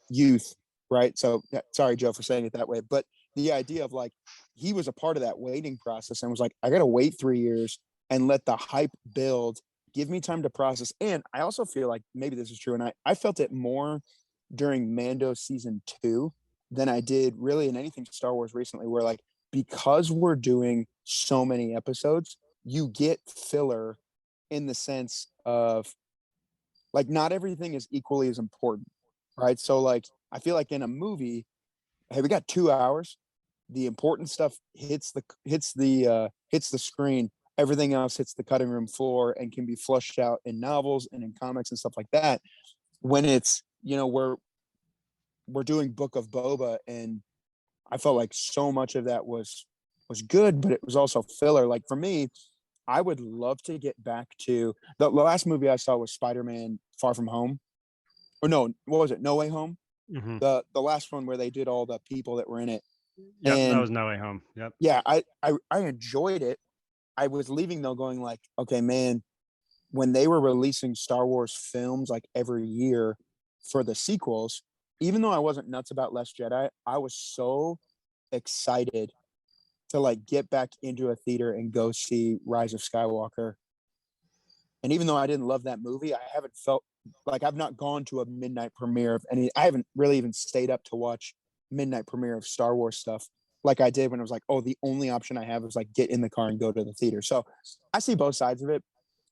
[SPEAKER 2] youth, right? So sorry, Joe, for saying it that way. But the idea of like, he was a part of that waiting process and was like, I got to wait 3 years and let the hype build. Give me time to process. And I also feel like maybe this is true. And I felt it more during Mando season 2 than I did really in anything Star Wars recently, where like, because we're doing so many episodes, you get filler in the sense of like, not everything is equally as important, right? So like, I feel like in a movie, hey, we got 2 hours. The important stuff hits the screen. Everything else hits the cutting room floor and can be flushed out in novels and in comics and stuff like that. When it's, we're doing Book of Boba, and I felt like so much of that was good, but it was also filler. Like for me, I would love to get back to the last movie I saw was Spider-Man Far From Home. Or no, what was it? No Way Home? The last one where they did all the people that were in it.
[SPEAKER 3] Yep, and that was No Way Home. Yep.
[SPEAKER 2] Yeah, I enjoyed it. I was leaving though going like, okay, man, when they were releasing Star Wars films like every year for the sequels, even though I wasn't nuts about Last Jedi, I was so excited to like get back into a theater and go see Rise of Skywalker. And even though I didn't love that movie, I haven't felt like, I've not gone to a midnight premiere of any. I haven't really even stayed up to watch midnight premiere of Star Wars stuff like I did when it was like, oh, the only option I have is like get in the car and go to the theater. So I see both sides of it.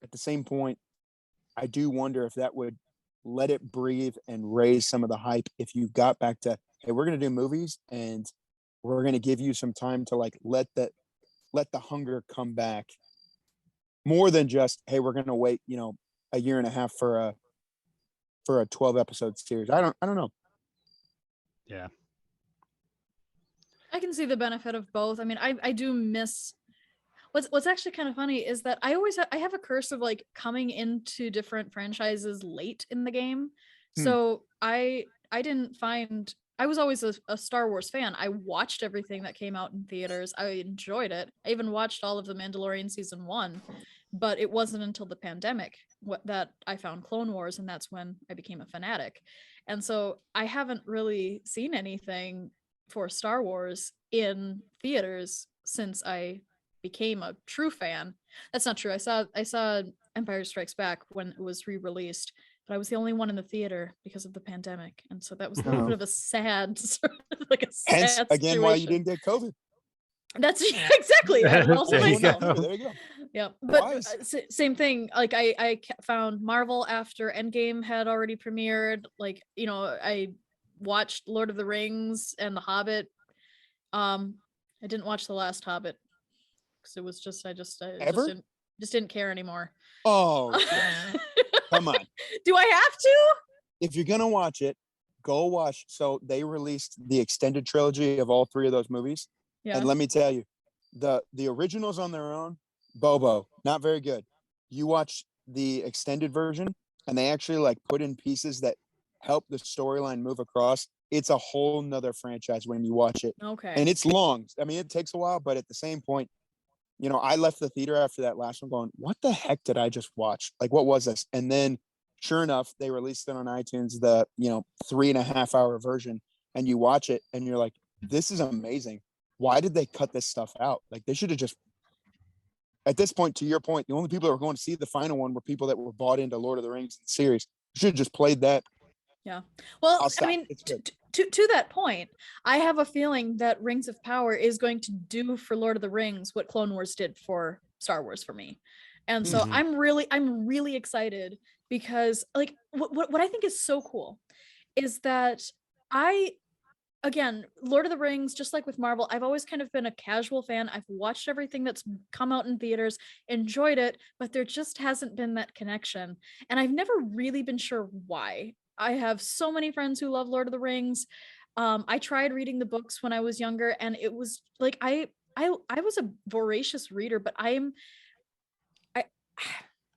[SPEAKER 2] At the same point, I do wonder if that would let it breathe and raise some of the hype if you got back to, hey, we're going to do movies and we're going to give you some time to like let the hunger come back, more than just, hey, we're going to wait, a year and a half for a 12 episode series. I don't know.
[SPEAKER 3] Yeah.
[SPEAKER 1] I can see the benefit of both. I mean, I do miss what's actually kind of funny is that I have a curse of like coming into different franchises late in the game.
[SPEAKER 2] Hmm.
[SPEAKER 1] So I didn't find I was always a Star Wars fan. I watched everything that came out in theaters. I enjoyed it. I even watched all of the Mandalorian season 1, but it wasn't until the pandemic that I found Clone Wars, and that's when I became a fanatic. And so I haven't really seen anything for Star Wars in theaters since I became a true fan. That's not true. I saw Empire Strikes Back when it was re-released, but I was the only one in the theater because of the pandemic, and so that was a little bit of a sad, like a
[SPEAKER 2] Hence,
[SPEAKER 1] sad
[SPEAKER 2] again, why you
[SPEAKER 1] situation.
[SPEAKER 2] didn't get COVID.
[SPEAKER 1] That's exactly. Also
[SPEAKER 3] There you
[SPEAKER 1] myself.
[SPEAKER 3] go.
[SPEAKER 2] There you go.
[SPEAKER 1] Yeah, but
[SPEAKER 2] Wise.
[SPEAKER 1] same thing. Like I found Marvel after Endgame had already premiered. Like, you know, I watched Lord of the Rings and The Hobbit. I didn't watch The Last Hobbit because it was just I just
[SPEAKER 2] Ever?
[SPEAKER 1] just didn't care anymore.
[SPEAKER 2] Oh, come on.
[SPEAKER 1] Do I have to?
[SPEAKER 2] If you're gonna watch it, go watch. So they released the extended trilogy of all 3 of those movies,
[SPEAKER 1] Yeah.
[SPEAKER 2] and let me tell you, the originals on their own, Bobo, not very good. You watch the extended version, and they actually like put in pieces that help the storyline move across. It's a whole nother franchise when you watch it,
[SPEAKER 1] Okay.
[SPEAKER 2] and it's long. I mean, it takes a while, but at the same point, you know, I left the theater after that last one going, what the heck did I just watch? Like, what was this? And then sure enough, they released it on iTunes, the, 3.5 hour version, and you watch it and you're like, this is amazing. Why did they cut this stuff out? Like, they should have just, at this point, to your point, the only people that were going to see the final one were people that were bought into Lord of the Rings series. You should have just played that.
[SPEAKER 1] Yeah. Well,
[SPEAKER 2] I'll stop.
[SPEAKER 1] I mean,
[SPEAKER 2] It's good.
[SPEAKER 1] to that point, I have a feeling that Rings of Power is going to do for Lord of the Rings what Clone Wars did for Star Wars for me. And so
[SPEAKER 3] Mhm.
[SPEAKER 1] I'm really excited because like what I think is so cool is that I again, Lord of the Rings, just like with Marvel, I've always kind of been a casual fan. I've watched everything that's come out in theaters, enjoyed it, but there just hasn't been that connection. And I've never really been sure why. I have so many friends who love Lord of the Rings. I tried reading the books when I was younger, and it was like I was a voracious reader, but I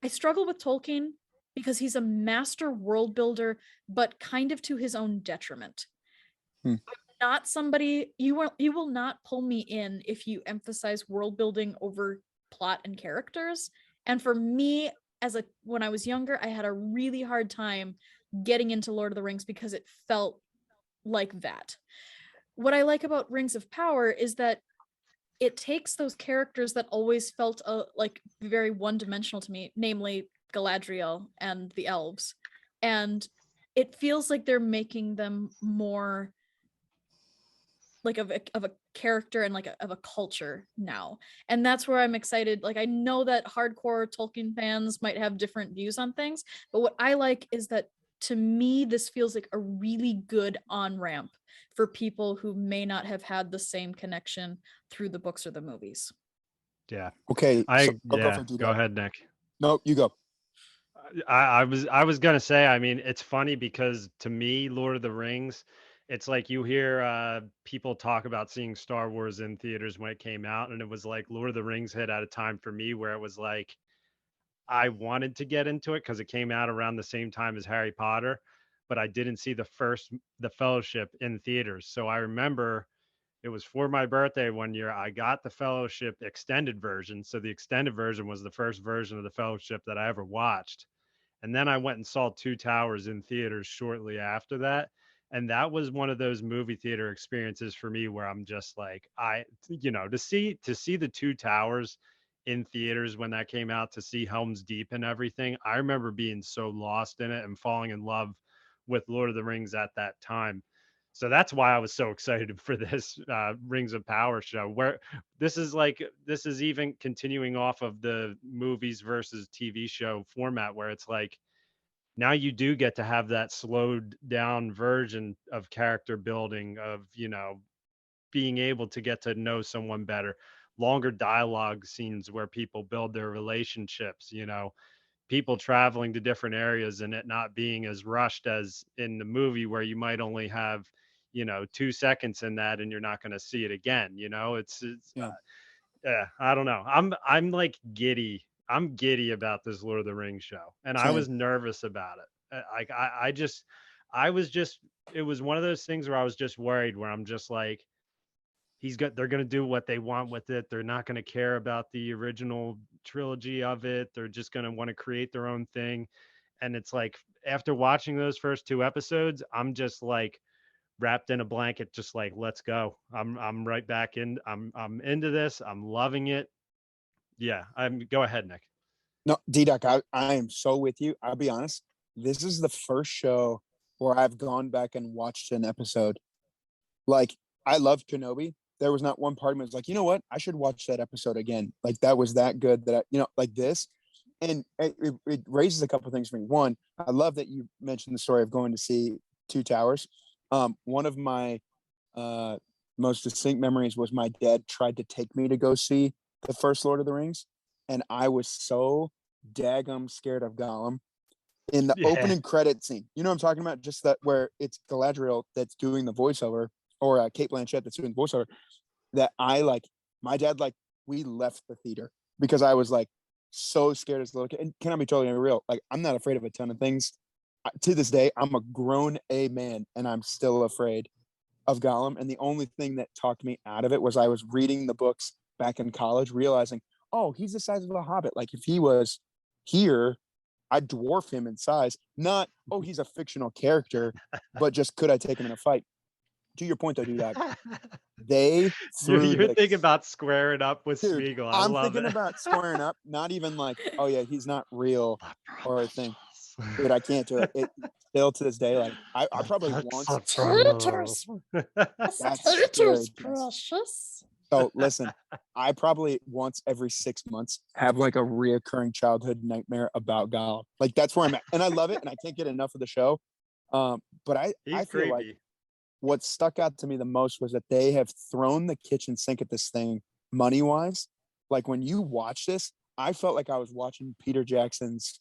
[SPEAKER 1] I struggle with Tolkien because he's a master world builder, but kind of to his own detriment.
[SPEAKER 2] Hmm.
[SPEAKER 1] Not somebody you will not pull me in if you emphasize world building over plot and characters. And for me, when I was younger, I had a really hard time getting into Lord of the Rings because it felt like that. What I like about Rings of Power is that it takes those characters that always felt like very one-dimensional to me, namely Galadriel and the elves, and it feels like they're making them more like of a character and like of a culture now. And that's where I'm excited. Like, I know that hardcore Tolkien fans might have different views on things, but what I like is that to me this feels like a really good on ramp for people who may not have had the same connection through the books or the movies.
[SPEAKER 3] Yeah.
[SPEAKER 2] Okay. So, go for
[SPEAKER 3] Go
[SPEAKER 2] DDoc.
[SPEAKER 3] ahead, Nick.
[SPEAKER 2] No, you go.
[SPEAKER 3] I was gonna say, I mean, it's funny because to me, Lord of the Rings, it's like you hear people talk about seeing Star Wars in theaters when it came out, and it was like Lord of the Rings hit at a time for me where it was like I wanted to get into it because it came out around the same time as Harry Potter, but I didn't see the Fellowship in theaters. So I remember it was for my birthday one year. I got the Fellowship extended version. So the extended version was the first version of the Fellowship that I ever watched. And then I went and saw Two Towers in theaters shortly after that. And that was one of those movie theater experiences for me where I'm just like, to see the Two Towers in theaters when that came out, to see Helm's Deep and everything. I remember being so lost in it and falling in love with Lord of the Rings at that time. So that's why I was so excited for this Rings of Power show, where this is even continuing off of the movies versus TV show format, where it's like now you do get to have that slowed down version of character building, of being able to get to know someone better, longer dialogue scenes where people build their relationships, people traveling to different areas and it not being as rushed as in the movie where you might only have 2 seconds in that and you're not going to see it again.
[SPEAKER 2] Yeah.
[SPEAKER 3] Yeah, I don't know. I'm like giddy. I'm giddy about this Lord of the Rings show, and I
[SPEAKER 2] Same.
[SPEAKER 3] was nervous about it. I was just. It was one of those things where I was just worried. Where I'm just like, they're going to do what they want with it. They're not going to care about the original trilogy of it. They're just going to want to create their own thing. And it's like after watching those first 2 episodes, I'm just like wrapped in a blanket, just like, let's go. I'm right back in. I'm into this. I'm loving it. Yeah, go ahead, Nick.
[SPEAKER 2] No, DDoc, I am so with you. I'll be honest. This is the first show where I've gone back and watched an episode. Like, I loved Kenobi. There was not one part of me that was like, you know what? I should watch that episode again. Like, that was that good that like this. And it raises a couple of things for me. One, I love that you mentioned the story of going to see Two Towers. One of my most distinct memories was my dad tried to take me to go see the first Lord of the Rings, and I was so daggum scared of Gollum. In the opening credit scene, you know what I'm talking about? Just that where it's Galadriel that's doing the voiceover, or Kate Blanchett that's doing the voiceover. That my dad, we left the theater because I was like so scared as a little kid. And can I be totally real? Like, I'm not afraid of a ton of things. To this day, I'm a grown man, and I'm still afraid of Gollum. And the only thing that talked me out of it was I was reading the books back in college, realizing, oh, he's the size of a hobbit. Like, if he was here, I'd dwarf him in size. Not, oh, he's a fictional character, but just could I take him in a fight? To your point, though, dude, they
[SPEAKER 3] you're thinking about squaring up with Smeagol.
[SPEAKER 2] I'm thinking about squaring up. Not even like, oh yeah, he's not real or a thing. Dude, I can't do it. It still to this day, like I probably once.
[SPEAKER 1] Taters, precious.
[SPEAKER 2] So listen, I probably once every 6 months have like a reoccurring childhood nightmare about Gollum. Like, that's where I'm at, and I love it, and I can't get enough of the show. But I feel
[SPEAKER 3] creepy.
[SPEAKER 2] like what stuck out to me the most was that they have thrown the kitchen sink at this thing money wise. Like, when you watch this, I felt like I was watching Peter Jackson's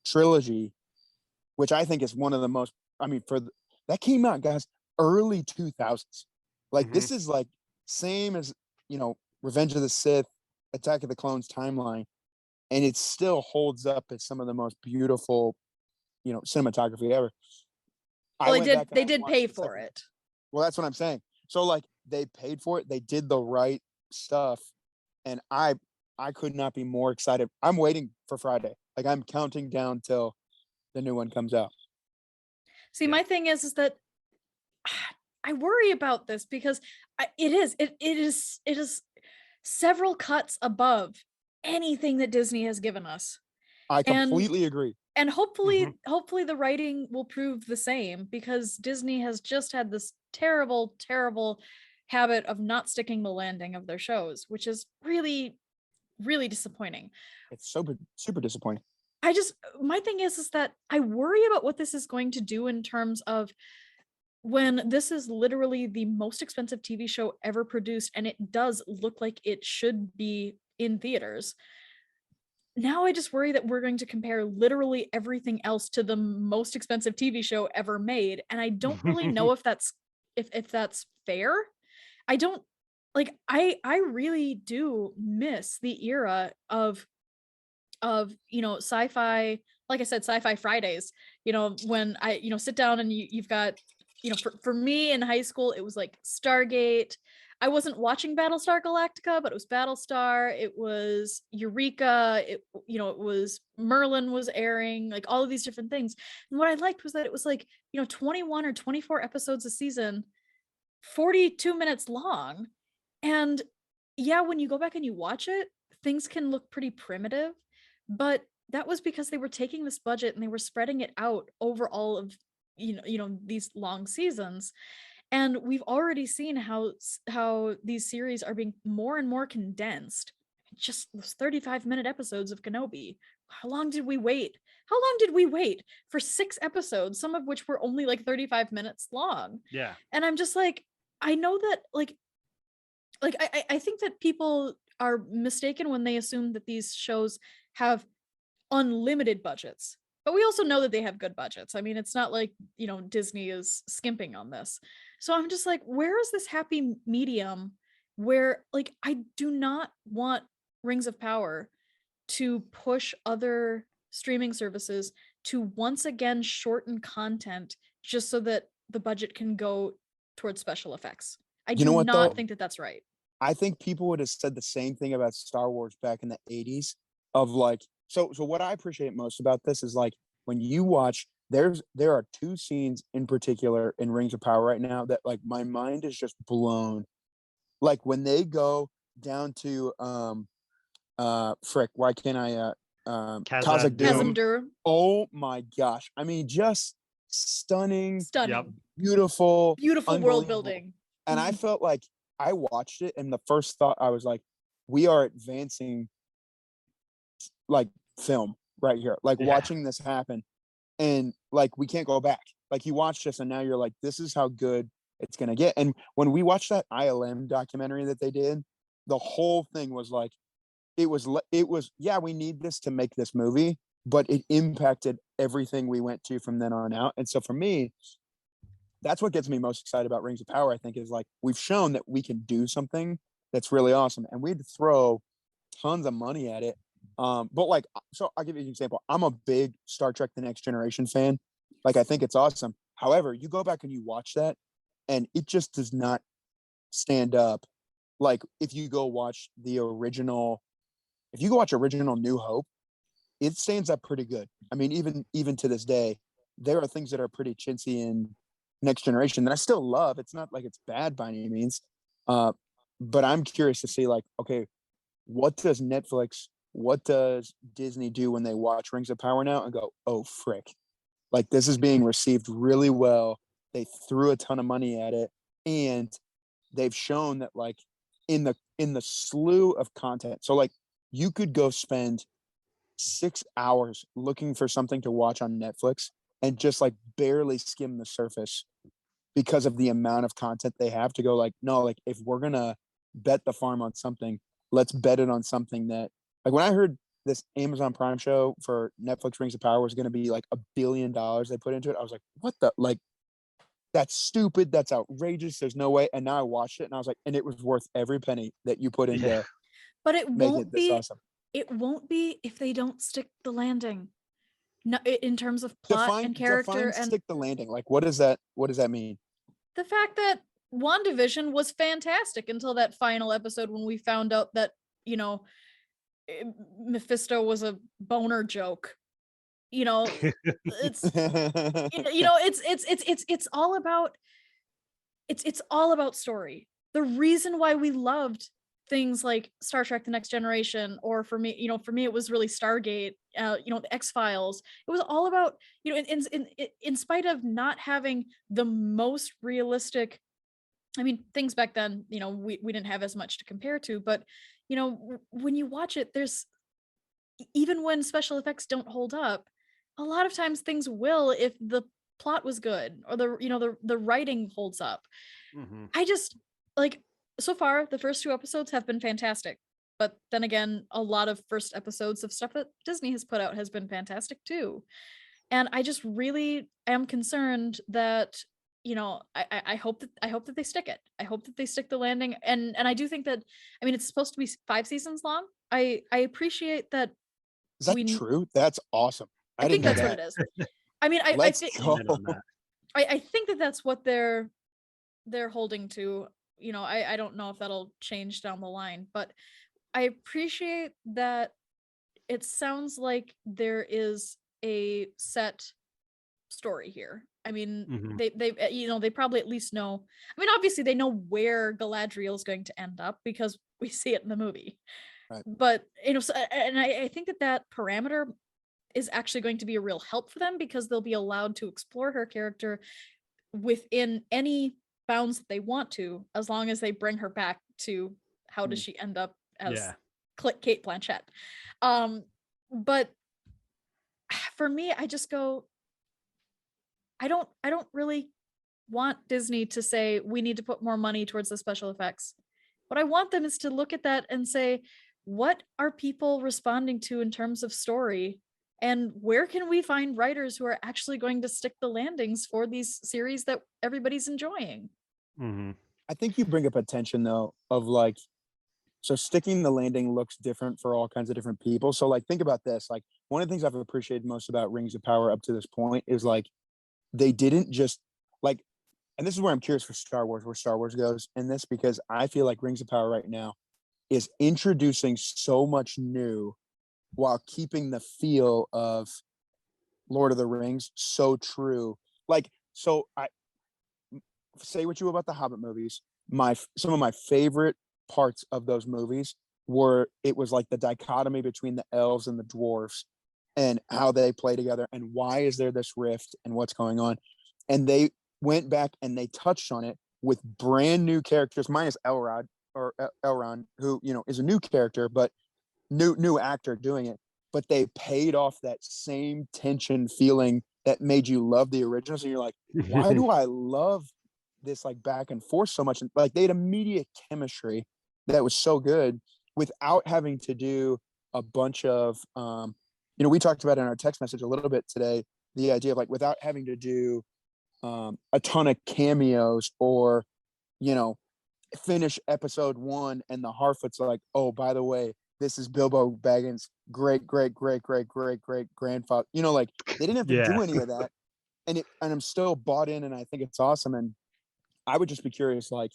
[SPEAKER 2] trilogy, which I think is one of the most, that came out, guys, early 2000s. Like, this is like same as, Revenge of the Sith, Attack of the Clones timeline. And it still holds up as some of the most beautiful, cinematography ever.
[SPEAKER 1] Well, they did pay for it.
[SPEAKER 2] Well, that's what I'm saying. So, like, they paid for it. They did the right stuff. And I could not be more excited. I'm waiting for Friday. Like, I'm counting down till the new one comes out.
[SPEAKER 1] See, my thing is that I worry about this because it is several cuts above anything that Disney has given us.
[SPEAKER 2] I completely agree.
[SPEAKER 1] And hopefully the writing will prove the same, because Disney has just had this terrible, terrible habit of not sticking the landing of their shows, which is really, really disappointing.
[SPEAKER 2] It's super, super disappointing.
[SPEAKER 1] My thing is that I worry about what this is going to do in terms of when this is literally the most expensive TV show ever produced, and it does look like it should be in theaters. Now I just worry that we're going to compare literally everything else to the most expensive TV show ever made, and I don't really know if that's fair. I don't like I really do miss the era of sci-fi, like I said, sci-fi Fridays, when I sit down and you've got, for me in high school it was like Stargate. I wasn't watching Battlestar Galactica, but it was Battlestar, it was Eureka, it was Merlin was airing, like all of these different things. And what I liked was that it was like, 21 or 24 episodes a season, 42 minutes long. And yeah, when you go back and you watch it, things can look pretty primitive, but that was because they were taking this budget and they were spreading it out over all of these long seasons. And we've already seen how these series are being more and more condensed. Just those 35-minute episodes of Kenobi. How long did we wait? How long did we wait for 6 episodes, some of which were only like 35 minutes long?
[SPEAKER 3] Yeah.
[SPEAKER 1] And I'm just like, I know that I think that people are mistaken when they assume that these shows have unlimited budgets. But we also know that they have good budgets. I mean, it's not like, you know, Disney is skimping on this. So I'm just like, where is this happy medium where, like, I do not want Rings of Power to push other streaming services to once again shorten content just so that the budget can go towards special effects. I
[SPEAKER 2] You
[SPEAKER 1] do
[SPEAKER 2] know what,
[SPEAKER 1] not
[SPEAKER 2] though?
[SPEAKER 1] think that that's right.
[SPEAKER 2] I think people would have said the same thing about Star Wars back in the 80s of like, so what I appreciate most about this is like when you watch, there are two scenes in particular in Rings of Power right now that like my mind is just blown. Like when they go down to frick, why can't I Khazad
[SPEAKER 3] Doom.
[SPEAKER 1] Kazim.
[SPEAKER 2] Oh my gosh. I mean, just stunning,
[SPEAKER 3] Yep.
[SPEAKER 2] beautiful,
[SPEAKER 1] Beautiful world
[SPEAKER 2] unbelievable.
[SPEAKER 1] building.
[SPEAKER 2] And I felt like I watched it, and the first thought I was like, we are advancing like film right here, like
[SPEAKER 3] Yeah.
[SPEAKER 2] watching this happen. And like we can't go back. Like you watch this, and now you're like, this is how good it's gonna get. And when we watched that ILM documentary that they did, the whole thing was like, it was yeah, we need this to make this movie, but it impacted everything we went to from then on out. And so for me, that's what gets me most excited about Rings of Power, I think, is like we've shown that we can do something that's really awesome, and we had to throw tons of money at it. But like, so I'll give you an example. I'm a big Star Trek: The Next Generation fan. Like, I think it's awesome. However, you go back and you watch that, and it just does not stand up. Like, if you go watch original New Hope, it stands up pretty good. I mean, even to this day, there are things that are pretty chintzy in Next Generation that I still love. It's not like it's bad by any means. But I'm curious to see, like, okay, what does Disney do when they watch Rings of Power now and go, oh frick, like this is being received really well. They threw a ton of money at it, and they've shown that like in the slew of content. So like you could go spend 6 hours looking for something to watch on Netflix and just like barely skim the surface because of the amount of content they have to go like, no, like if we're gonna bet the farm on something, let's bet it on something that, like when I heard this Amazon Prime show for Netflix Rings of Power was going to be like $1 billion they put into it, I was like, what the, like, that's stupid, that's outrageous, there's no way. And now I watched it and I was like, and it was worth every penny that you put into
[SPEAKER 1] But it
[SPEAKER 2] make
[SPEAKER 1] won't
[SPEAKER 2] it this
[SPEAKER 1] be
[SPEAKER 2] awesome.
[SPEAKER 1] it won't be if they don't stick the landing. No, in terms of plot and character and
[SPEAKER 2] stick the landing. Like what does that mean?
[SPEAKER 1] the fact that WandaVision was fantastic until that final episode when we found out that, you know, Mephisto was a boner joke. You know, it's it's all about it's all about story. The reason why we loved things like Star Trek: The Next Generation, or for me, it was really Stargate, the X-Files. It was all about, in spite of not having the most realistic, I mean, things back then, we didn't have as much to compare to, but when you watch it, there's, even when special effects don't hold up, a lot of times things will if the plot was good or the writing holds up.
[SPEAKER 3] Mm-hmm.
[SPEAKER 1] I just, like, so far the first 2 episodes have been fantastic, but then again, a lot of first episodes of stuff that Disney has put out has been fantastic too. And I just really am concerned that, I hope that they stick it. I hope that they stick the landing. And I do think that, I mean, it's supposed to be 5 seasons long. I appreciate that.
[SPEAKER 2] Is that true? That's awesome.
[SPEAKER 1] I think that's what it is. I mean, I think that that's what they're holding to. I don't know if that'll change down the line, but I appreciate that it sounds like there is a set story here. I mean,
[SPEAKER 3] Mm-hmm.
[SPEAKER 1] they probably at least know. I mean, obviously they know where Galadriel is going to end up because we see it in the movie.
[SPEAKER 2] Right.
[SPEAKER 1] But and I think that parameter is actually going to be a real help for them because they'll be allowed to explore her character within any bounds that they want to, as long as they bring her back to how does she end up as Kate Blanchett. But for me, I just go, I don't really want Disney to say we need to put more money towards the special effects. What I want them is to look at that and say, what are people responding to in terms of story? And where can we find writers who are actually going to stick the landings for these series that everybody's enjoying?
[SPEAKER 3] Mm-hmm.
[SPEAKER 2] I think you bring up a tension though of like, so sticking the landing looks different for all kinds of different people. So like think about this. Like one of the things I've appreciated most about Rings of Power up to this point is like they didn't just like, and this is where I'm curious for Star Wars, where Star Wars goes in this, because I feel like Rings of Power right now is introducing so much new while keeping the feel of Lord of the Rings so true. Like, so I say what you will about the Hobbit movies. Some of my favorite parts of those movies were it was like the dichotomy between the elves and the dwarves and how they play together and why is there this rift and what's going on. And they went back and they touched on it with brand new characters, minus Elrond, who is a new character, but new actor doing it. But they paid off that same tension feeling that made you love the original. So you're like, why do I love this like back and forth so much? And like they had immediate chemistry that was so good without having to do a bunch of we talked about in our text message a little bit today, the idea of like without having to do a ton of cameos or finish episode 1 and the Harfoot's like, oh, by the way, this is Bilbo Baggins' great grandfather. Like they didn't have to do any of that, and I'm still bought in, and I think it's awesome. And I would just be curious, like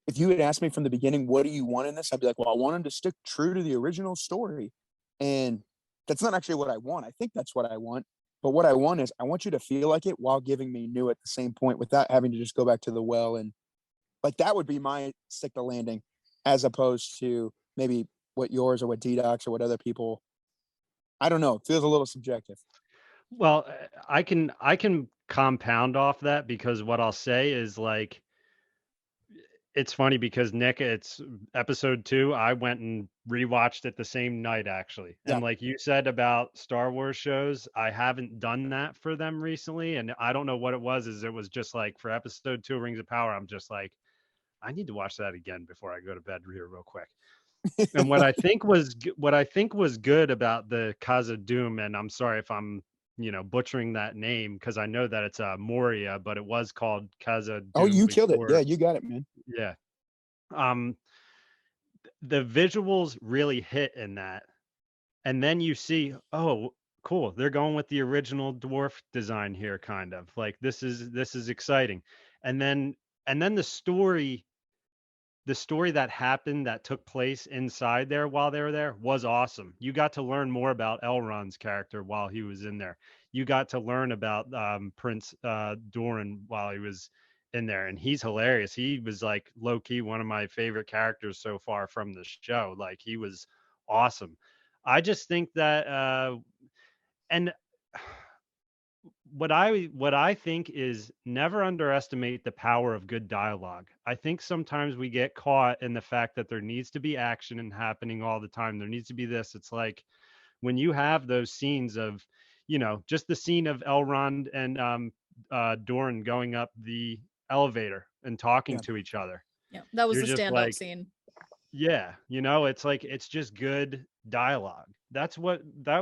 [SPEAKER 2] if you had asked me from the beginning, what do you want in this? I'd be like, well, I want him to stick true to the original story, and that's not actually what I want. I think that's what I want, but what I want is I want you to feel like it while giving me new at the same point, without having to just go back to the well. And like that would be my stick the landing, as opposed to maybe what yours or what DDocs or what other people. I don't know. It feels a little subjective.
[SPEAKER 3] Well, I can compound off that, because what I'll say is like, it's funny because Nick, it's episode 2. I went and rewatched it the same night actually.
[SPEAKER 2] Yeah.
[SPEAKER 3] And like you said about Star Wars shows, I haven't done that for them recently. And I don't know what it was, is it was just like for episode 2 of Rings of Power, I'm just like, I need to watch that again before I go to bed here real quick. And what I think was good about the Casa Doom, and I'm sorry if I'm butchering that name, because I know that it's Moria, but it was called Casa Doom.
[SPEAKER 2] Oh, you killed it. Yeah, you got it, man.
[SPEAKER 3] Yeah. The visuals really hit in that. And then you see, oh, cool, they're going with the original dwarf design here, kind of. Like this is exciting. And then the story that happened, that took place inside there while they were there, was awesome. You got to learn more about Elrond's character while he was in there. You got to learn about Prince Doran while he was in there, and he's hilarious. He was like low key one of my favorite characters so far from the show. Like he was awesome. I just think that and what I think is, never underestimate the power of good dialogue. I think sometimes we get caught in the fact that there needs to be action and happening all the time. There needs to be this. It's like when you have those scenes of, just the scene of Elrond and Doran going up the elevator and talking to each other.
[SPEAKER 1] Yeah, that was
[SPEAKER 3] You're
[SPEAKER 1] the
[SPEAKER 3] just
[SPEAKER 1] standout
[SPEAKER 3] like,
[SPEAKER 1] scene.
[SPEAKER 3] yeah, it's like, it's just good dialogue. That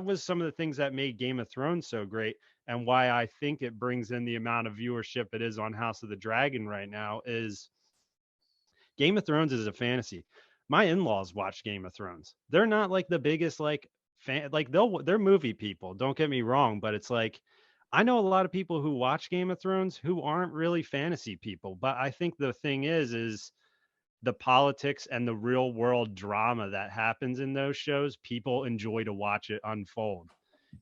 [SPEAKER 3] was some of the things that made Game of Thrones so great, and why I think it brings in the amount of viewership it is on House of the Dragon right now. Is Game of Thrones is a fantasy. My in-laws watch Game of Thrones. They're not like the biggest like fan, like they're movie people, don't get me wrong, but it's like, I know a lot of people who watch Game of Thrones who aren't really fantasy people. But I think the thing is the politics and the real world drama that happens in those shows, people enjoy to watch it unfold.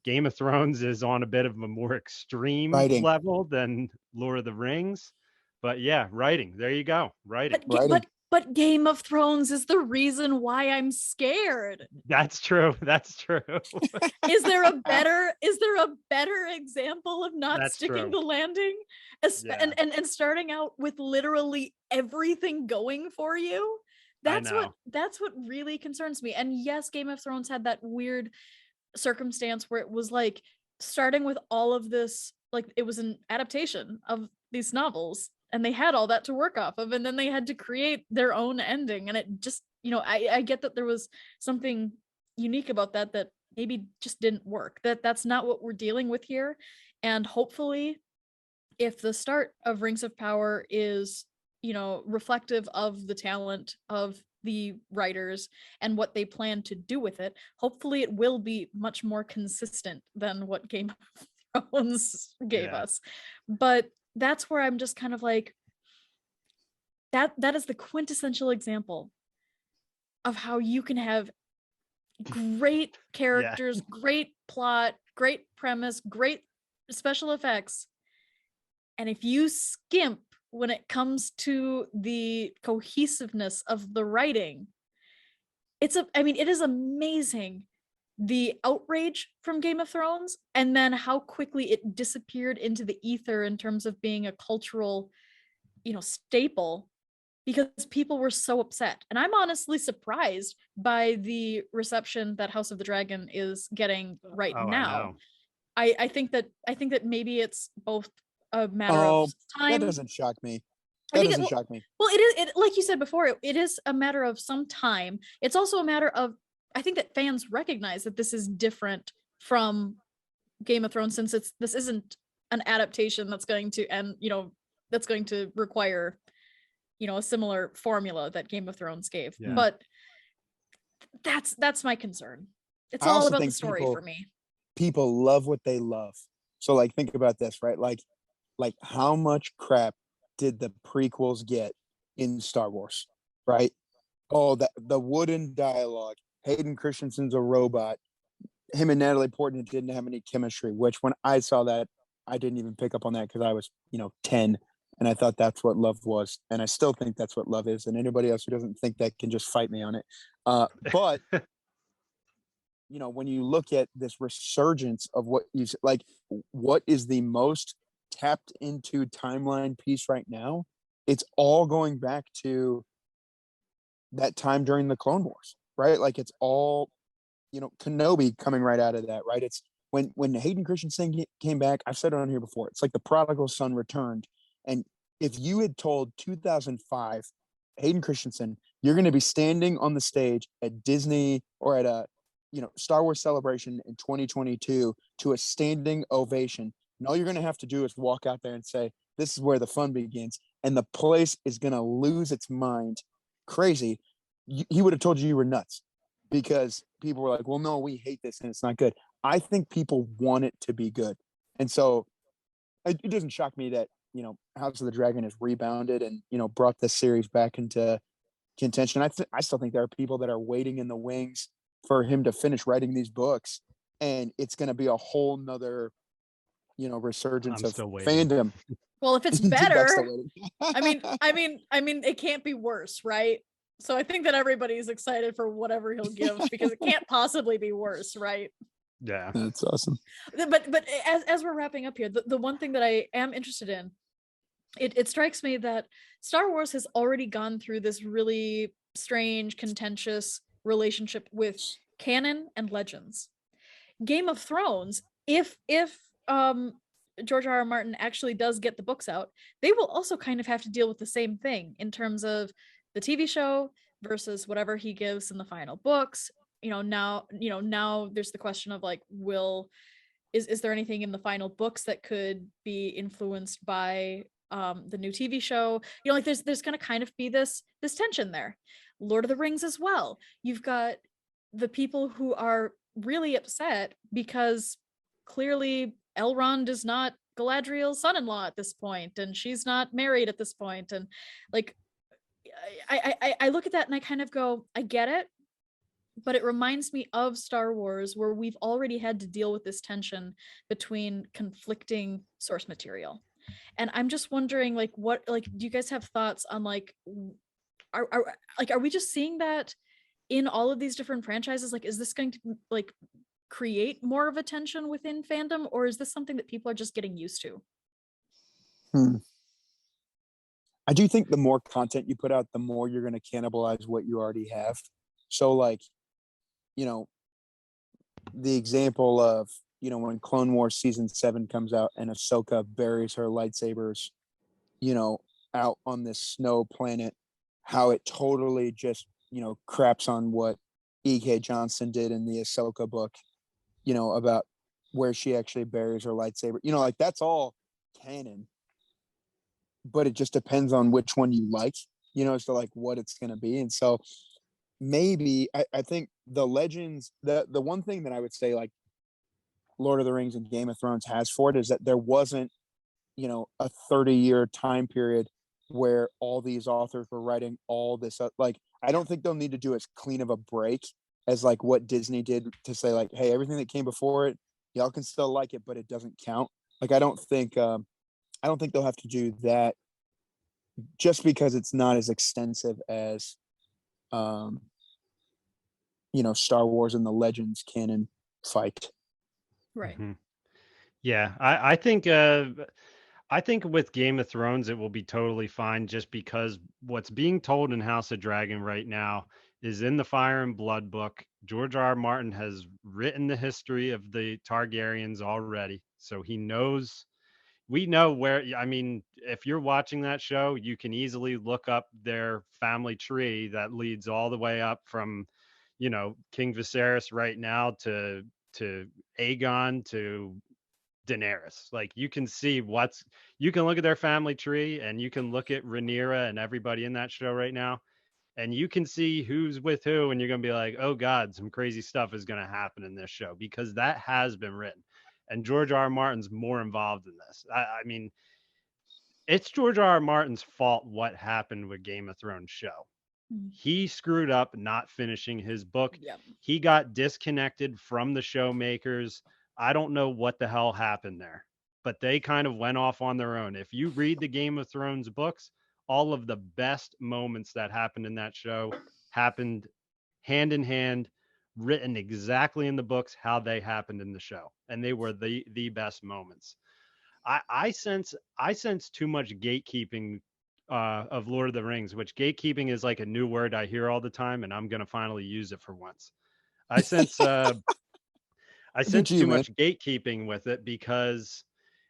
[SPEAKER 3] Game of Thrones is on a bit of a more extreme level than Lord of the Rings. But yeah, writing. There you go. Writing.
[SPEAKER 1] But Game of Thrones is the reason why I'm scared.
[SPEAKER 3] That's true. That's true.
[SPEAKER 1] Is there a better example of not sticking the landing? And starting out with literally everything going for you? That's what really concerns me. And yes, Game of Thrones had that weird circumstance where it was like starting with all of this, like it was an adaptation of these novels, and they had all that to work off of, and then they had to create their own ending, and it just, I get that there was something unique about that maybe just didn't work. That's not what we're dealing with here. And hopefully, if the start of Rings of Power is, reflective of the talent of the writers and what they plan to do with it, hopefully it will be much more consistent than what Game of Thrones gave us. But that's where I'm just kind of like, that is the quintessential example of how you can have great characters, great plot, great premise, great special effects, and if you skimp when it comes to the cohesiveness of the writing, it is amazing, the outrage from Game of Thrones, and then how quickly it disappeared into the ether in terms of being a cultural, staple, because people were so upset. And I'm honestly surprised by the reception that House of the Dragon is getting right now. I think that maybe it's both a matter of time.
[SPEAKER 2] That doesn't shock me. That doesn't shock me.
[SPEAKER 1] Well, it like you said before, it is a matter of some time. It's also a matter of, I think that fans recognize that this is different from Game of Thrones, since this isn't an adaptation that's going to, and that's going to require, a similar formula that Game of Thrones gave. Yeah. But that's my concern. It's all about the story for me.
[SPEAKER 2] People love what they love. So like, think about this, right? Like how much crap did the prequels get in Star Wars, right? Oh, the wooden dialogue. Hayden Christensen's a robot. Him and Natalie Portman didn't have any chemistry, which when I saw that, I didn't even pick up on that because I was, 10, and I thought that's what love was. And I still think that's what love is. And anybody else who doesn't think that can just fight me on it. But when you look at this resurgence of what is the most tapped into timeline piece right now, it's all going back to that time during the Clone Wars, right? Like, it's all, Kenobi coming right out of that, right? It's when Hayden Christensen came back, I've said it on here before, it's like the prodigal son returned. And if you had told 2005 Hayden Christensen, you're going to be standing on the stage at Disney or at a Star Wars Celebration in 2022 to a standing ovation, and all you're going to have to do is walk out there and say, this is where the fun begins, and the place is going to lose its mind crazy, he would have told you were nuts, because people were like, well, no, we hate this and it's not good. I think people want it to be good. And so it doesn't shock me that, House of the Dragon has rebounded and, brought this series back into contention. I still think there are people that are waiting in the wings for him to finish writing these books, and it's going to be a whole nother, resurgence of fandom.
[SPEAKER 1] Well, if it's better, I mean, it can't be worse, right? So I think that everybody's excited for whatever he'll give, because it can't possibly be worse, right?
[SPEAKER 3] Yeah,
[SPEAKER 2] that's awesome.
[SPEAKER 1] But as we're wrapping up here, the one thing that I am interested in, it strikes me that Star Wars has already gone through this really strange, contentious relationship with canon and legends. Game of Thrones, if George R.R. Martin actually does get the books out, they will also kind of have to deal with the same thing in terms of the TV show versus whatever he gives in the final books. Now there's the question of like, is there anything in the final books that could be influenced by the new TV show? There's going to kind of be this tension there. Lord of the Rings as well. You've got the people who are really upset because clearly Elrond is not Galadriel's son-in-law at this point, and she's not married at this point. And like, I look at that and I kind of go, I get it, but it reminds me of Star Wars, where we've already had to deal with this tension between conflicting source material. And I'm just wondering, like, do you guys have thoughts on like, are we just seeing that in all of these different franchises? Like, is this going to like create more of a tension within fandom, or is this something that people are just getting used to?
[SPEAKER 2] I do think the more content you put out, the more you're going to cannibalize what you already have. So like, the example of, when Clone Wars season 7 comes out and Ahsoka buries her lightsabers, out on this snow planet, how it totally just, craps on what E.K. Johnston did in the Ahsoka book. about where she actually buries her lightsaber. Like that's all canon, but it just depends on which one you like, as to like what it's going to be. And so maybe I think the Legends, the one thing that I would say like Lord of the Rings and Game of Thrones has for it is that there wasn't, a 30-year time period where all these authors were writing all this like I don't think they'll need to do as clean of a break as like what Disney did to say like, hey, everything that came before it, y'all can still like it, but it doesn't count. Like I don't think they'll have to do that just because it's not as extensive as Star Wars and the Legends canon fight.
[SPEAKER 1] Right.
[SPEAKER 3] Mhm. Yeah, I think with Game of Thrones it will be totally fine just because what's being told in House of Dragon right now is in the Fire and Blood book. George R. R. Martin has written the history of the Targaryens already, so he knows. We know where. I mean, if you're watching that show, you can easily look up their family tree that leads all the way up from, King Viserys right now to Aegon to Daenerys. Like you can see you can look at their family tree and you can look at Rhaenyra and everybody in that show right now, and you can see who's with who, and you're gonna be like, oh God, some crazy stuff is gonna happen in this show because that has been written. And George R. R. Martin's more involved in this. I mean, it's George R. R. Martin's fault what happened with Game of Thrones show. He screwed up not finishing his book.
[SPEAKER 1] Yeah.
[SPEAKER 3] He got disconnected from the show makers. I don't know what the hell happened there, but they kind of went off on their own. If you read the Game of Thrones books, all of the best moments that happened in that show happened hand in hand, written exactly in the books how they happened in the show, and they were the best moments. I sense too much gatekeeping of Lord of the Rings, which gatekeeping is like a new word I hear all the time, and I'm gonna finally use it for once. I sense I sense too much gatekeeping with it because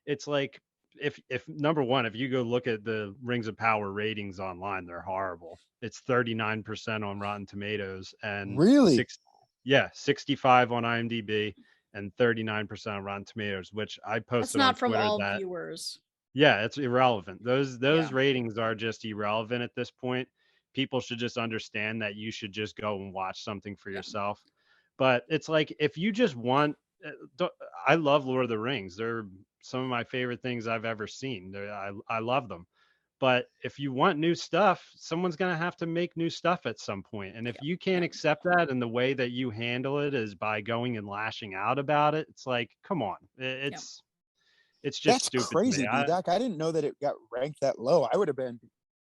[SPEAKER 3] it's like if number one, if you go look at the Rings of Power ratings online, they're horrible. It's 39% on Rotten Tomatoes and
[SPEAKER 2] Really?
[SPEAKER 3] 65 on IMDb and 39% on Rotten Tomatoes, which I
[SPEAKER 1] That's
[SPEAKER 3] posted on
[SPEAKER 1] not from
[SPEAKER 3] Twitter
[SPEAKER 1] all
[SPEAKER 3] that
[SPEAKER 1] viewers.
[SPEAKER 3] yeah, it's irrelevant. Those
[SPEAKER 1] Yeah.
[SPEAKER 3] ratings are just irrelevant at this point. People should just understand that you should just go and watch something for
[SPEAKER 1] Yeah.
[SPEAKER 3] yourself. But it's like if you just want, I love Lord of the Rings. They're some of my favorite things I've ever seen. I love them. But if you want new stuff, someone's going to have to make new stuff at some point. And if you can't accept that and the way that you handle it is by going and lashing out about it, it's like, come on. It's just
[SPEAKER 2] That's
[SPEAKER 3] stupid
[SPEAKER 2] crazy,
[SPEAKER 3] to me.
[SPEAKER 2] DDoc. I didn't know that it got ranked that low. I would have been.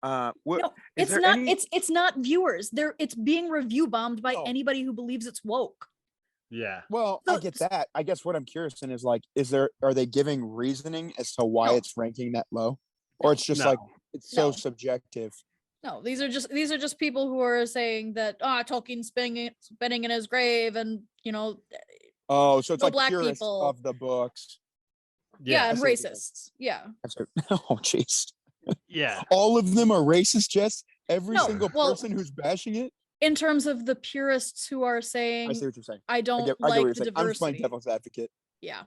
[SPEAKER 2] What
[SPEAKER 1] No,
[SPEAKER 2] is
[SPEAKER 1] it's
[SPEAKER 2] there
[SPEAKER 1] not.
[SPEAKER 2] any?
[SPEAKER 1] It's not viewers. It's being review bombed by
[SPEAKER 2] Oh.
[SPEAKER 1] anybody who believes it's woke.
[SPEAKER 3] Yeah.
[SPEAKER 2] Well,
[SPEAKER 1] So-
[SPEAKER 2] I get that. I guess what I'm curious in is like, are they giving reasoning as to why
[SPEAKER 1] No.
[SPEAKER 2] it's ranking that low, or it's just
[SPEAKER 3] No.
[SPEAKER 2] like it's so
[SPEAKER 1] No.
[SPEAKER 2] subjective?
[SPEAKER 1] No, these are just people who are saying that Tolkien's spinning in his grave, and
[SPEAKER 2] Oh, so it's
[SPEAKER 1] no
[SPEAKER 2] like
[SPEAKER 1] black
[SPEAKER 2] purists
[SPEAKER 1] people.
[SPEAKER 2] of the books.
[SPEAKER 1] Yeah, and
[SPEAKER 2] I see what you're saying.
[SPEAKER 1] racists. Yeah.
[SPEAKER 2] Oh, jeez.
[SPEAKER 3] Yeah.
[SPEAKER 2] All of them are racist, Jess? Every
[SPEAKER 1] No,
[SPEAKER 2] single
[SPEAKER 1] well-
[SPEAKER 2] person who's bashing it?
[SPEAKER 1] In terms of the purists who are
[SPEAKER 2] I
[SPEAKER 1] saying,
[SPEAKER 2] see what you're saying.
[SPEAKER 1] I
[SPEAKER 2] I
[SPEAKER 1] don't
[SPEAKER 2] get what
[SPEAKER 1] like
[SPEAKER 2] you're
[SPEAKER 1] the
[SPEAKER 2] saying. I'm just playing
[SPEAKER 1] diversity.
[SPEAKER 2] devil's advocate.
[SPEAKER 1] Yeah.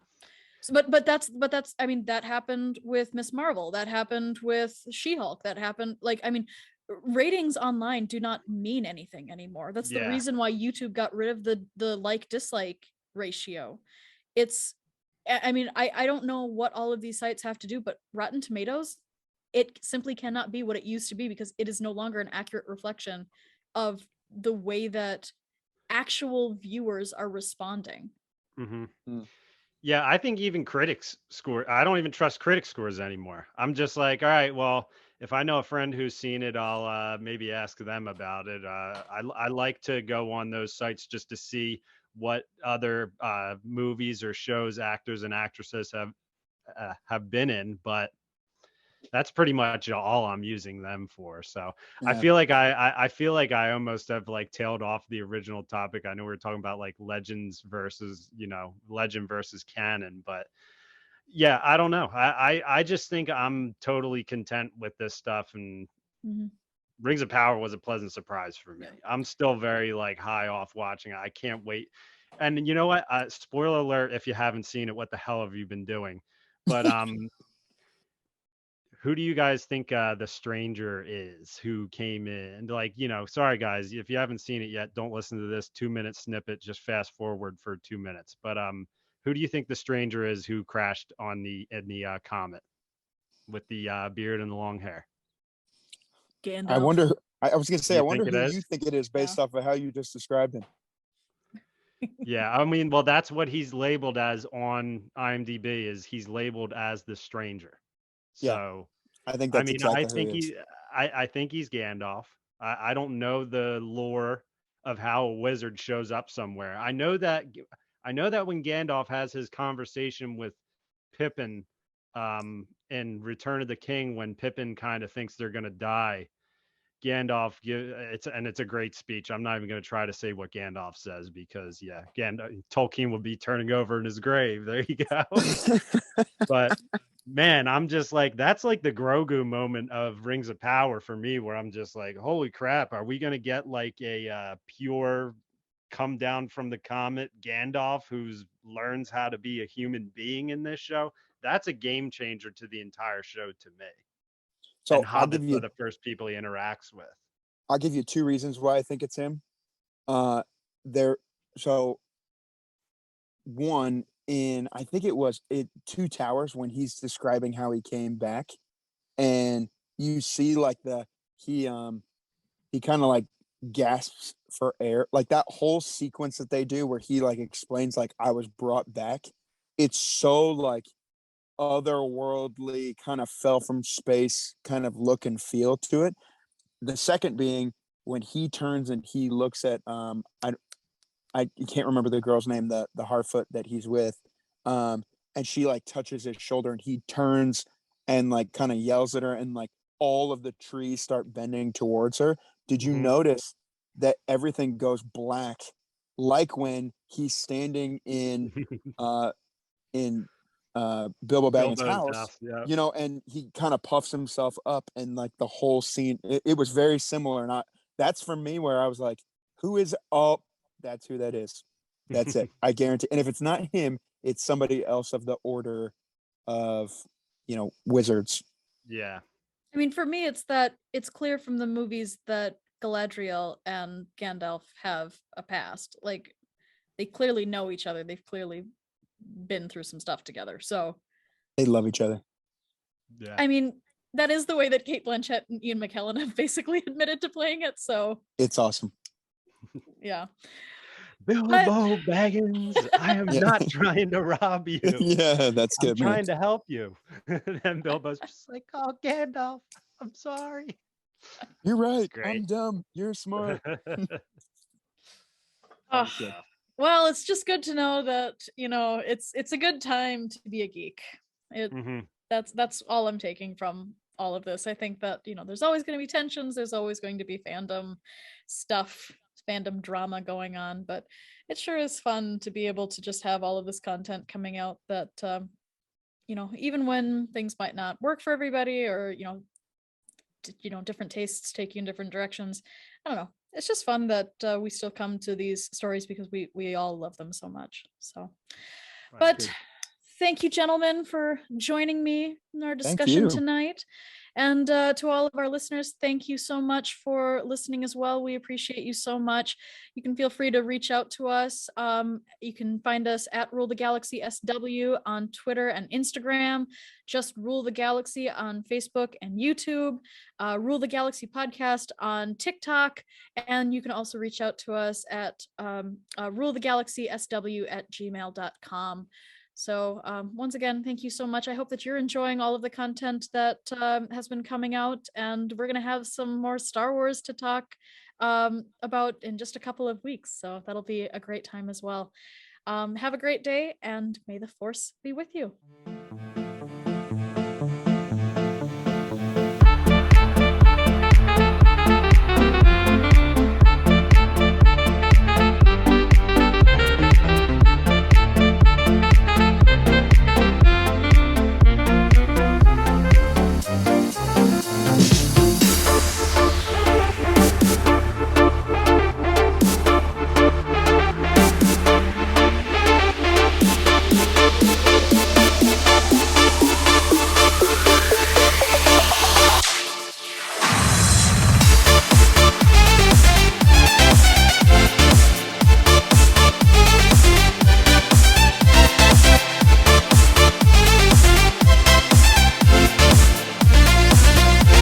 [SPEAKER 1] So, but that's I mean, that happened with Miss Marvel. That happened with She-Hulk. That happened ratings online do not mean anything anymore. That's the
[SPEAKER 3] Yeah.
[SPEAKER 1] reason why YouTube got rid of the like-dislike ratio. I mean, I don't know what all of these sites have to do, but Rotten Tomatoes, it simply cannot be what it used to be because it is no longer an accurate reflection of the way that actual viewers are responding.
[SPEAKER 3] Mm-hmm. Yeah, I think even critics score. I don't even trust critic scores anymore. I'm just like, all right, well, if I know a friend who's seen it, I'll maybe ask them about it. I like to go on those sites just to see what other movies or shows actors and actresses have been in, but that's pretty much all I'm using them for. So I
[SPEAKER 2] Yeah.
[SPEAKER 3] feel like I feel like I almost have like tailed off the original topic. I know we were talking about like legends versus, legend versus canon, but yeah, I don't know. I just think I'm totally content with this stuff, and Rings of Power was a pleasant surprise for me. I'm still very like high off watching it. I can't wait. And you know what? Spoiler alert, if you haven't seen it, what the hell have you been doing? But who do you guys think the stranger is who came in? Like, sorry guys, if you haven't seen it yet, don't listen to this 2-minute snippet. Just fast forward for 2 minutes. But who do you think the stranger is who crashed in the comet with the beard and the long hair?
[SPEAKER 1] Gandalf.
[SPEAKER 2] I wonder. I was going to say, I wonder
[SPEAKER 3] think
[SPEAKER 2] who
[SPEAKER 3] it
[SPEAKER 2] you
[SPEAKER 3] is?
[SPEAKER 2] think it is based off of how you just described him.
[SPEAKER 3] Yeah, I mean, well, that's what he's labeled as on IMDb. Is he's labeled as the stranger?
[SPEAKER 2] Yeah.
[SPEAKER 3] So,
[SPEAKER 2] I think
[SPEAKER 3] I
[SPEAKER 2] that's
[SPEAKER 3] mean,
[SPEAKER 2] exactly who he is.
[SPEAKER 3] I think he's Gandalf. I don't know the lore of how a wizard shows up somewhere. I know that when Gandalf has his conversation with Pippin in Return of the King, when Pippin kind of thinks they're gonna die, it's a great speech. I'm not even going to try to say what Gandalf says because Tolkien would be turning over in his grave. There you go. But man, I'm just like, that's like the Grogu moment of Rings of Power for me, where I'm just like, holy crap, are we going to get like a pure come down from the comet Gandalf who's learns how to be a human being in this show? That's a game changer to the entire show to me. And
[SPEAKER 2] So
[SPEAKER 3] hobbits are the first people he interacts with.
[SPEAKER 2] I'll give you 2 reasons why I think it's him. There. So one in, I think it was Two Towers, when he's describing how he came back, and you see like he kind of like gasps for air, like that whole sequence that they do where he like explains like I was brought back. It's so like otherworldly, kind of fell from space kind of look and feel to it. The second being when he turns and he looks at I can't remember the girl's name, the Harfoot that he's with, and she like touches his shoulder and he turns and like kind of yells at her, and like all of the trees start bending towards her. Did you notice that everything goes black, like when he's standing in Bilbo Baggins' house,
[SPEAKER 3] yeah.
[SPEAKER 2] and he kind of puffs himself up, and like the whole scene, it was very similar. And that's for me where I was like, who is, oh, that's who that is. That's it. I guarantee. And if it's not him, it's somebody else of the order of, wizards.
[SPEAKER 3] Yeah.
[SPEAKER 1] I mean, for me, it's clear from the movies that Galadriel and Gandalf have a past. Like, they clearly know each other. They've clearly been through some stuff together. So
[SPEAKER 2] they love each other.
[SPEAKER 3] Yeah.
[SPEAKER 1] I mean, that is the way that Cate Blanchett and Ian McKellen have basically admitted to playing it. So
[SPEAKER 2] it's awesome.
[SPEAKER 1] Yeah.
[SPEAKER 3] Bilbo Baggins, I am not trying to rob you.
[SPEAKER 2] Yeah, that's good.
[SPEAKER 3] I'm trying to help you. And Bilbo's just like, oh, Gandalf, I'm sorry.
[SPEAKER 2] You're right. I'm dumb. You're smart.
[SPEAKER 1] Well, it's just good to know that, it's a good time to be a geek. That's all I'm taking from all of this. I think that, there's always going to be tensions. There's always going to be fandom stuff, fandom drama going on, but it sure is fun to be able to just have all of this content coming out that, even when things might not work for everybody, or, different tastes take you in different directions. I don't know. It's just fun that we still come to these stories because we all love them so much. So, but thank you, gentlemen, for joining me in our discussion tonight. And to all of our listeners, thank you so much for listening as well. We appreciate you so much. You can feel free to reach out to us. You can find us at Rule the Galaxy SW on Twitter and Instagram. Just Rule the Galaxy on Facebook and YouTube. Rule the Galaxy podcast on TikTok. And you can also reach out to us at ruletheGalaxySW@gmail.com. So once again, thank you so much. I hope that you're enjoying all of the content that has been coming out, and we're going to have some more Star Wars to talk about in just a couple of weeks. So that'll be a great time as well. Have a great day, and may the Force be with you.